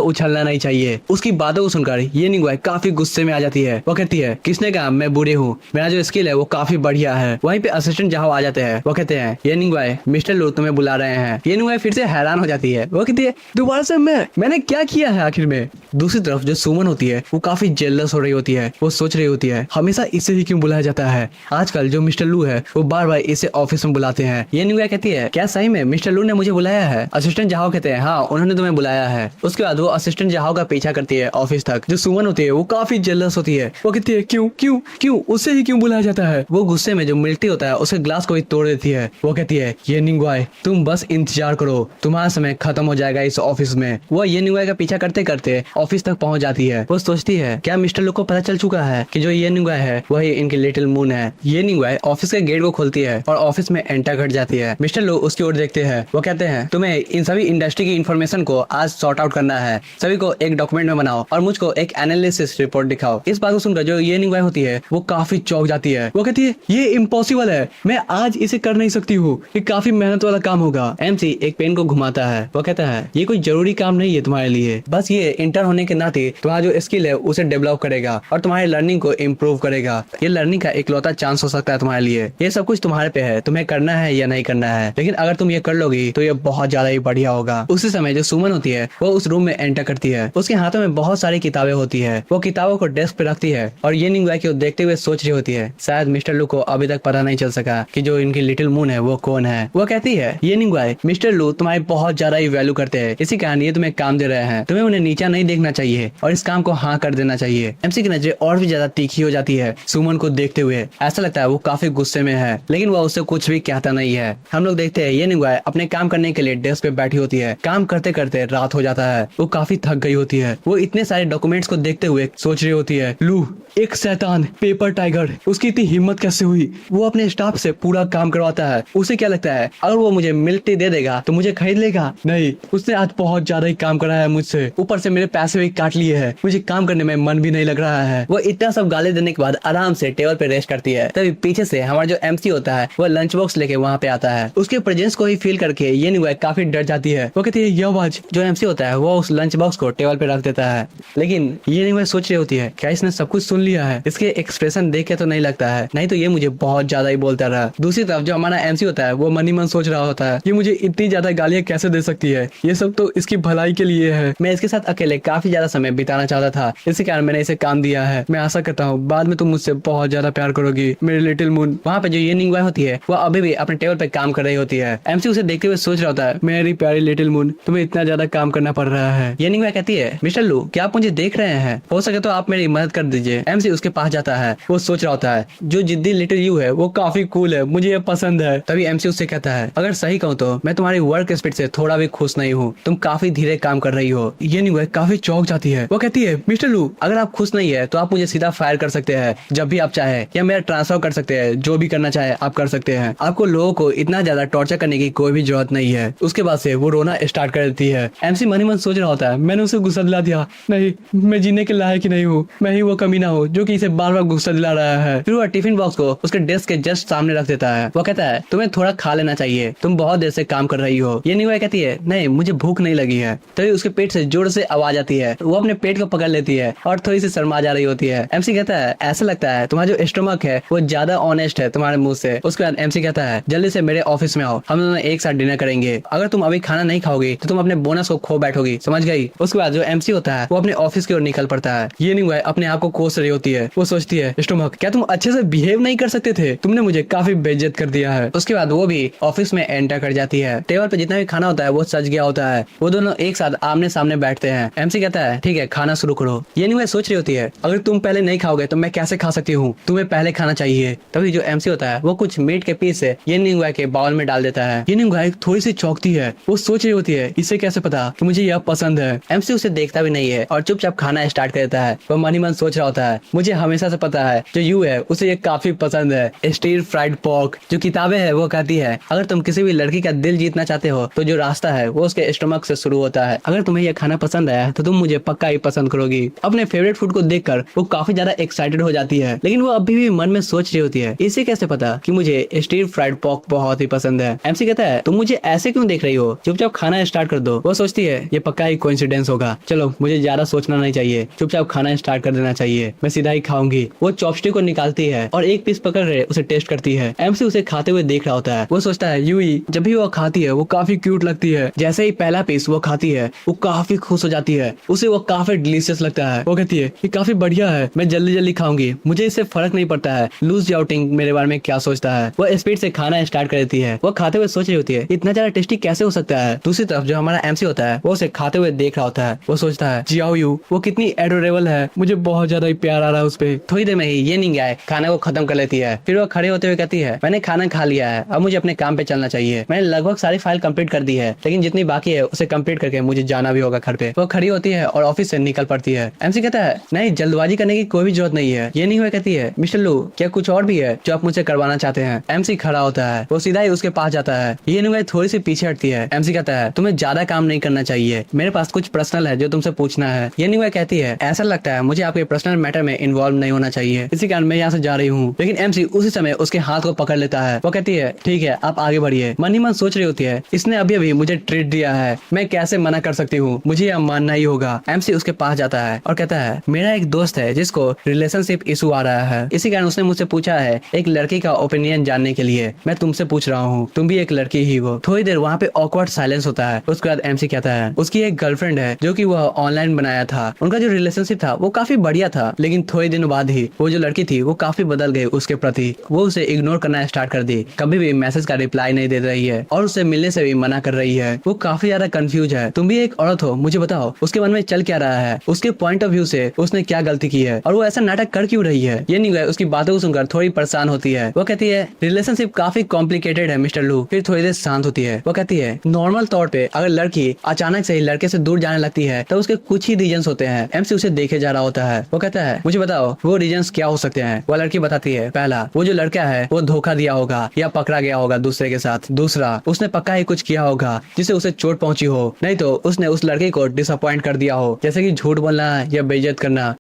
उछलना नहीं चाहिए। उसकी बातों को सुनकर ये निंज्ञान काफी गुस्से में आ जाती है। वो कहती है किसने कहा मैं बूढ़ी हूँ, मेरा जो स्किल है वो काफी बढ़िया है। वहीं पे असिस्टेंट चाहो आ जाते हैं। वो कहते हैं ये निंज्ञान मिस्टर लू तुम्हें बुला रहे हैं। ये निंज्ञान फिर से हैरान हो जाती है। वो कहती है दोबारा से मैंने क्या किया है आखिर में? दूसरी तरफ जो सुमन होती है वो काफी जेलस हो रही होती है। वो सोच रही होती है हमेशा इसे ही क्यों बुलाया जाता है, आजकल जो मिस्टर लू है वो बार बार इसे ऑफिस में बुलाते हैं। ये निंज्ञान कहती है क्या सही में मिस्टर लू ने मुझे बुलाया है? असिस्टेंट चाहो कहते हैं हाँ उन्होंने तुम्हें बुलाया है। उसके बाद वो असिस्टेंट चाहो का पीछा करती है ऑफिस तक। जो सुमन होती है वो काफी जेलस होती है। वो कहती है क्यों क्यों क्यों उससे ही क्यों बुलाया जाता है? वो गुस्से में जो मिल्क टी होता है उसके ग्लास को भी तोड़ देती है। वो कहती है ये निंज्ञान तुम बस इंतजार करो, तुम्हारा समय खत्म हो जाएगा इस ऑफिस में। वो ये निंज्ञान का पीछा करते करते ऑफिस तक पहुंच जाती है। वो सोचती है क्या मिस्टर लू को पता चल चुका है कि जो ये निंज्ञान है वही इनकी लिटिल मून है। ये निंज्ञान ऑफिस के गेट को खोलती है और ऑफिस में एंटर कर जाती है। मिस्टर लू उसकी ओर देखते हैं। वो कहते हैं तुम्हें इन सभी इंडस्ट्री की इन्फॉर्मेशन को आज सॉर्ट आउट करना है, सभी को एक डॉक्यूमेंट में बनाओ और मुझको एक एनालिसिस रिपोर्ट दिखाओ। इस बात को सुनकर जो ये निंज्ञान होती है वो काफी चौंक जाती है। वो कहती है ये इम्पॉसिबल है, मैं आज इसे कर नहीं सकती हूँ, ये काफी मेहनत वाला काम होगा। एमसी एक पेन को घुमाता है। वो कहता है ये कोई जरूरी काम नहीं है तुम्हारे लिए, बस ये इंटर्न होने के नाते तुम्हारा जो स्किल है उसे डेवलप करेगा और तुम्हारी लर्निंग को इम्प्रूव करेगा। ये लर्निंग का इकलौता चांस हो सकता है तुम्हारे लिए। ये सब कुछ तुम्हारे पे है, तुम्हें करना है या नहीं करना है, लेकिन अगर तुम ये कर लोगी तो ये बहुत ज्यादा ही बढ़िया होगा। उसी समय जो सुमन होती है वो उस रूम में एंटर करती है। उसके हाथों में बहुत सारी किताबें होती है। वो किताबों को डेस्क पे रखती है और ये निंज्ञान को देखते हुए सोच रही होती है शायद मिस्टर लू को अभी तक पता नहीं चल सका कि जो इनकी लिटिल मून है वो कौन है। वो कहती है ये निंज्ञान मिस्टर लू तुम्हारी बहुत ज्यादा ही वैल्यू करते हैं, इसी कारण ये तुम्हें काम दे रहे हैं, तुम्हें उन्हें नीचा नहीं देखना चाहिए और इस काम को हाँ कर देना चाहिए। एमसी की नजरें और भी ज्यादा तीखी हो जाती है सुमन को देखते हुए। ऐसा लगता है वो काफी गुस्से में है, लेकिन वो उससे कुछ भी कहता नहीं है। हम लोग देखते हैं ये निंज्ञान अपने काम करने के लिए डेस्क पे बैठी होती है। काम करते करते रात हो जाता है। वो काफी थक गई होती है। वो इतने सारे डॉक्यूमेंट्स को देखते हुए सोच रही होती है लू एक शैतान पेपर टाइगर, उसकी इतनी हिम्मत कैसे हुई? वो अपने स्टाफ से पूरा काम करवाता है। उसे क्या लगता है अगर वो मुझे मिल्क टी दे देगा तो मुझे खरीद लेगा? नहीं, उसने आज बहुत ज्यादा ही काम कराया है मुझसे, ऊपर से मेरे पैसे भी काट लिए हैं, मुझे काम करने में मन भी नहीं लग रहा है। वो इतना सब गाली देने के बाद आराम से टेबल पे रेस्ट करती है। तभी पीछे से हमारा जो एमसी होता है वो लंच बॉक्स लेके वहाँ पे आता है। उसके प्रेजेंस को ही फील करके ये निंज्ञान काफी डर जाती है। वो कहती है ये आवाज। जो एमसी होता है वो उस लंच बॉक्स को टेबल पे रख देता है, लेकिन ये निंज्ञान सोच रही होती है क्या इसने सब कुछ सुन लिया है? इसके एक्सप्रेशन देख के तो नहीं लगता है, नहीं तो ये मुझे बहुत ज्यादा ही बोलता रहा। दूसरी तरफ जो हमारा एमसी होता है वो मन ही मन सोच रहा होता है ये मुझे इतनी ज्यादा गालियां कैसे दे सकती है, ये सब तो इसकी भलाई के लिए है। मैं इसके साथ अकेले काफी ज्यादा समय बिताना चाहता था, इसी कारण मैंने इसे काम दिया है। मैं आशा करता हूँ बाद में तुम मुझसे बहुत ज्यादा प्यार करोगी मेरी लिटिल मून। वहाँ पे जो ये निंज्ञान होती है वो अभी भी अपने टेबल पे काम कर रही होती है। एमसी उसे देखते हुए सोच रहा होता है मेरी प्यारी लिटिल मून तुम्हें इतना ज्यादा काम करना पड़ रहा है। ये निंज्ञान कहती है मिस्टर लू क्या आप मुझे देख रहे हैं, हो सके तो आप मेरी मदद कर दीजिए। एमसी उसके पास जाता है। वो सोच रहा होता है जो जिद्दी लिटिल यू है वो काफी कूल है, मुझे ये पसंद है। तभी एमसी उससे कहता है अगर सही कहूँ तो मैं तुम्हारी वर्क स्पीड से थोड़ा भी खुश नहीं हूँ, तुम काफी धीरे काम कर रही हो। ये निंज्ञान काफी चौंक जाती है। वो कहती है मिस्टर लू अगर आप खुश नहीं है तो आप मुझे सीधा फायर कर सकते हैं जब भी आप चाहे, या मेरा ट्रांसफर कर सकते हैं, जो भी करना चाहे आप कर सकते हैं। आपको लोगों को इतना ज्यादा टॉर्चर करने की कोई भी जरूरत नहीं है। उसके बाद से वो रोना स्टार्ट कर देती है। एमसी मन ही मन सोच रहा होता है मैंने उसे गुस्सा दिला दिया, नहीं मैं जीने के लायक ही नहीं हूँ, मैं ही वो कमीना हूँ जो कि इसे बार बार गुस्सा दिला रहा है। फिर वो टिफिन बॉक्स को उसके डेस्क के जस्ट सामने रख देता है। वो कहता है तुम्हें थोड़ा खा लेना चाहिए, तुम बहुत देर से काम कर रही हो। ये निंज्ञान कहती है नहीं मुझे भूख नहीं लगी है। तभी उसके पेट से जोर से आवाज जाती है, वो अपने पेट को पकड़ लेती है और थोड़ी सी शर्मा जा रही होती है। एमसी कहता है ऐसा लगता है तुम्हारा जो स्टमक है वो ज्यादा ऑनेस्ट है तुम्हारे मुंह से। उसके बाद एमसी कहता है जल्दी से मेरे ऑफिस में आओ, हम दोनों एक साथ डिनर करेंगे। अगर तुम अभी खाना नहीं खाओगी तो तुम अपने बोनस को खो बैठोगी, समझ गई। उसके बाद जो एमसी होता है वो अपने ऑफिस की ओर निकल पड़ता है। ये नहीं हुआ अपने आप को कोस रही होती है। वो सोचती है स्टमक क्या तुम अच्छे से बिहेव नहीं कर सकते थे, तुमने मुझे काफी बेइज्जत कर दिया है। उसके बाद वो भी ऑफिस में एंटर कर जाती है। टेबल पे जितना भी खाना होता है वो सज गया होता है। वो दोनों एक साथ आमने सामने बैठते हैं। एमसी कहता है ठीक है खाना शुरू करो। ये नहीं हुआ सोच रही होती है अगर तुम पहले नहीं खाओगे तो मैं कैसे खा सकती हूँ, तुम्हें पहले खाना चाहिए। तभी जो एमसी होता है वो कुछ मीट के पीस से ये नहीं हुआ के बाउल में डाल देता है। ये नहीं हुआ थोड़ी सी चौंकती है। वो सोच रही होती है इसे कैसे पता कि मुझे यह पसंद है। एमसी उसे देखता भी नहीं है और चुपचाप खाना स्टार्ट कर देता है। वो मन ही मन सोच रहा होता है मुझे हमेशा से पता है जो यू है उसे ये काफी पसंद है स्टीर फ्राइड पोर्क। जो किताबें है वो कहती है अगर तुम किसी भी लड़की का दिल जीतना चाहते हो तो जो रास्ता है वो उसके स्टमक से शुरू होता है। अगर तुम्हें यह खाना पसंद है तो तुम मुझे पक्का ही पसंद करोगी। अपने फेवरेट फूड को देखकर वो काफी ज्यादा एक्साइटेड हो जाती है, लेकिन वो अभी भी मन में सोच रही होती है इसे कैसे पता कि मुझे स्टीर फ्राइड पोर्क बहुत ही पसंद है। एमसी कहता है तुम मुझे ऐसे क्यों देख रही हो, चुपचाप खाना स्टार्ट कर दो। वो सोचती है ये पक्का ही कोइंसिडेंस होगा, चलो मुझे ज्यादा सोचना नहीं चाहिए, चुपचाप खाना स्टार्ट कर देना चाहिए, मैं सीधा ही खाऊंगी। वो चॉपस्टिक को निकालती है और एक पीस पकड़ कर उसे टेस्ट करती है। एमसी उसे खाते हुए देख रहा होता है। वो सोचता है यूई जब भी वो खाती है वो काफी क्यूट लगती है। जैसे ही पहला पीस वो खाती है वो काफी खुश हो जाती है, उसे वो काफी डिलीशियस लगता है। वो कहती है ये काफी बढ़िया है, मैं जल्दी जल्दी खाऊंगी, मुझे इससे फर्क नहीं पड़ता है लूज आउटिंग मेरे बारे में क्या सोचता है। वो स्पीड से खाना स्टार्ट कर देती है। वो खाते हुए सोच रही होती है इतना ज्यादा टेस्टी कैसे हो सकता है। दूसरी तरफ जो हमारा एमसी होता है वो उसे खाते हुए देख रहा होता है। वो सोचता है जियाओ यू वो कितनी एडोरेबल है, मुझे बहुत ज्यादा ही प्यार आ रहा है उस पे। थोड़ी देर में ही ये नहीं आए खाना को खत्म कर लेती है। फिर वो खड़े होते हुए कहती है मैंने खाना खा लिया है, अब मुझे अपने काम पे चलना चाहिए। मैंने लगभग सारी फाइल कंप्लीट कर दी है, लेकिन जितनी बाकी है उसे कंप्लीट करके मुझे जाना भी होगा घर पे। वो खड़ी होती है और ऑफिस से निकल पड़ती है। एमसी कहता है नहीं जल्दबाजी करने की कोई भी जरूरत नहीं है। ये नहीं हुआ कहती है मिस्टर लू क्या कुछ और भी है जो आप मुझसे करवाना चाहते हैं। एमसी खड़ा होता है। वो सीधा ही उसके पास जाता है। ये नहीं हुआ थोड़ी सी पीछे हटती है। एमसी कहता है तुम्हें ज्यादा काम नहीं करना चाहिए, मेरे पास कुछ पर्सनल है जो तुमसे पूछना है। ये नहीं हुआ कहती है ऐसा लगता है मुझे आपके पर्सनल मैटर में इन्वॉल्व नहीं होना चाहिए, इसी कारण मैं यहाँ से जा रही हूँ। लेकिन एमसी उसी समय उसके हाथ को पकड़ लेता है। वो कहती है ठीक है आप आगे बढ़िए। मन ही मन सोच रही होती है इसने अभी अभी मुझे ट्रीट दिया है, मैं कैसे मना कर सकती हूँ, मुझे यह मानना ही होगा। एमसी उसके पास जाता है और कहता है मेरा एक दोस्त है जिसको रिलेशनशिप इशू आ रहा है, इसी कारण उसने मुझसे पूछा है एक लड़की का ओपिनियन जानने के लिए। मैं तुमसे पूछ रहा हूँ, तुम भी एक लड़की ही हो। थोड़ी देर वहाँ पे ऑकवर्ड साइलेंस होता है। उसके बाद एमसी कहता है उसकी एक गर्लफ्रेंड है जो कि वह ऑनलाइन बनाया था। उनका जो रिलेशनशिप था वो काफी बढ़िया था, लेकिन थोड़े दिनों बाद ही वो जो लड़की थी वो काफी बदल गई उसके प्रति। वो उसे इग्नोर करना स्टार्ट कर दी, कभी भी मैसेज का रिप्लाई नहीं दे रही है और उससे मिलने से भी मना कर रही है। वो काफी ज्यादा कंफ्यूज है। तुम भी एक औरत हो, मुझे बताओ उसके मन में चल क्या रहा है, उसके पॉइंट ऑफ व्यू से उसने क्या गलती की है और वो ऐसा नाटक कर क्यों रही है। ये नहीं गए उसकी बातों को सुनकर थोड़ी परेशान होती है। वो कहती है रिलेशनशिप काफी कॉम्प्लिकेटेड है मिस्टर लू। फिर थोड़ी देर शांत होती है। वो कहती है नॉर्मल तौर पे अगर लड़की अचानक से ही लड़के से दूर जाने लगती है तो उसके कुछ ही रीजंस होते हैं। एमसी उसे देखे जा रहा होता है। वो कहता है मुझे बताओ वो रीजंस क्या हो सकते हैं। वो लड़की बताती है पहला वो जो लड़का है वो धोखा दिया होगा या पकड़ा गया होगा दूसरे के साथ। दूसरा उसने पक्का ही कुछ किया होगा जिससे उसे चोट पहुंची हो, नहीं तो उसने उस लड़के को डिसअपॉइंट कर दिया हो, जैसे कि झूठ बोलना या बेइज्जत करना।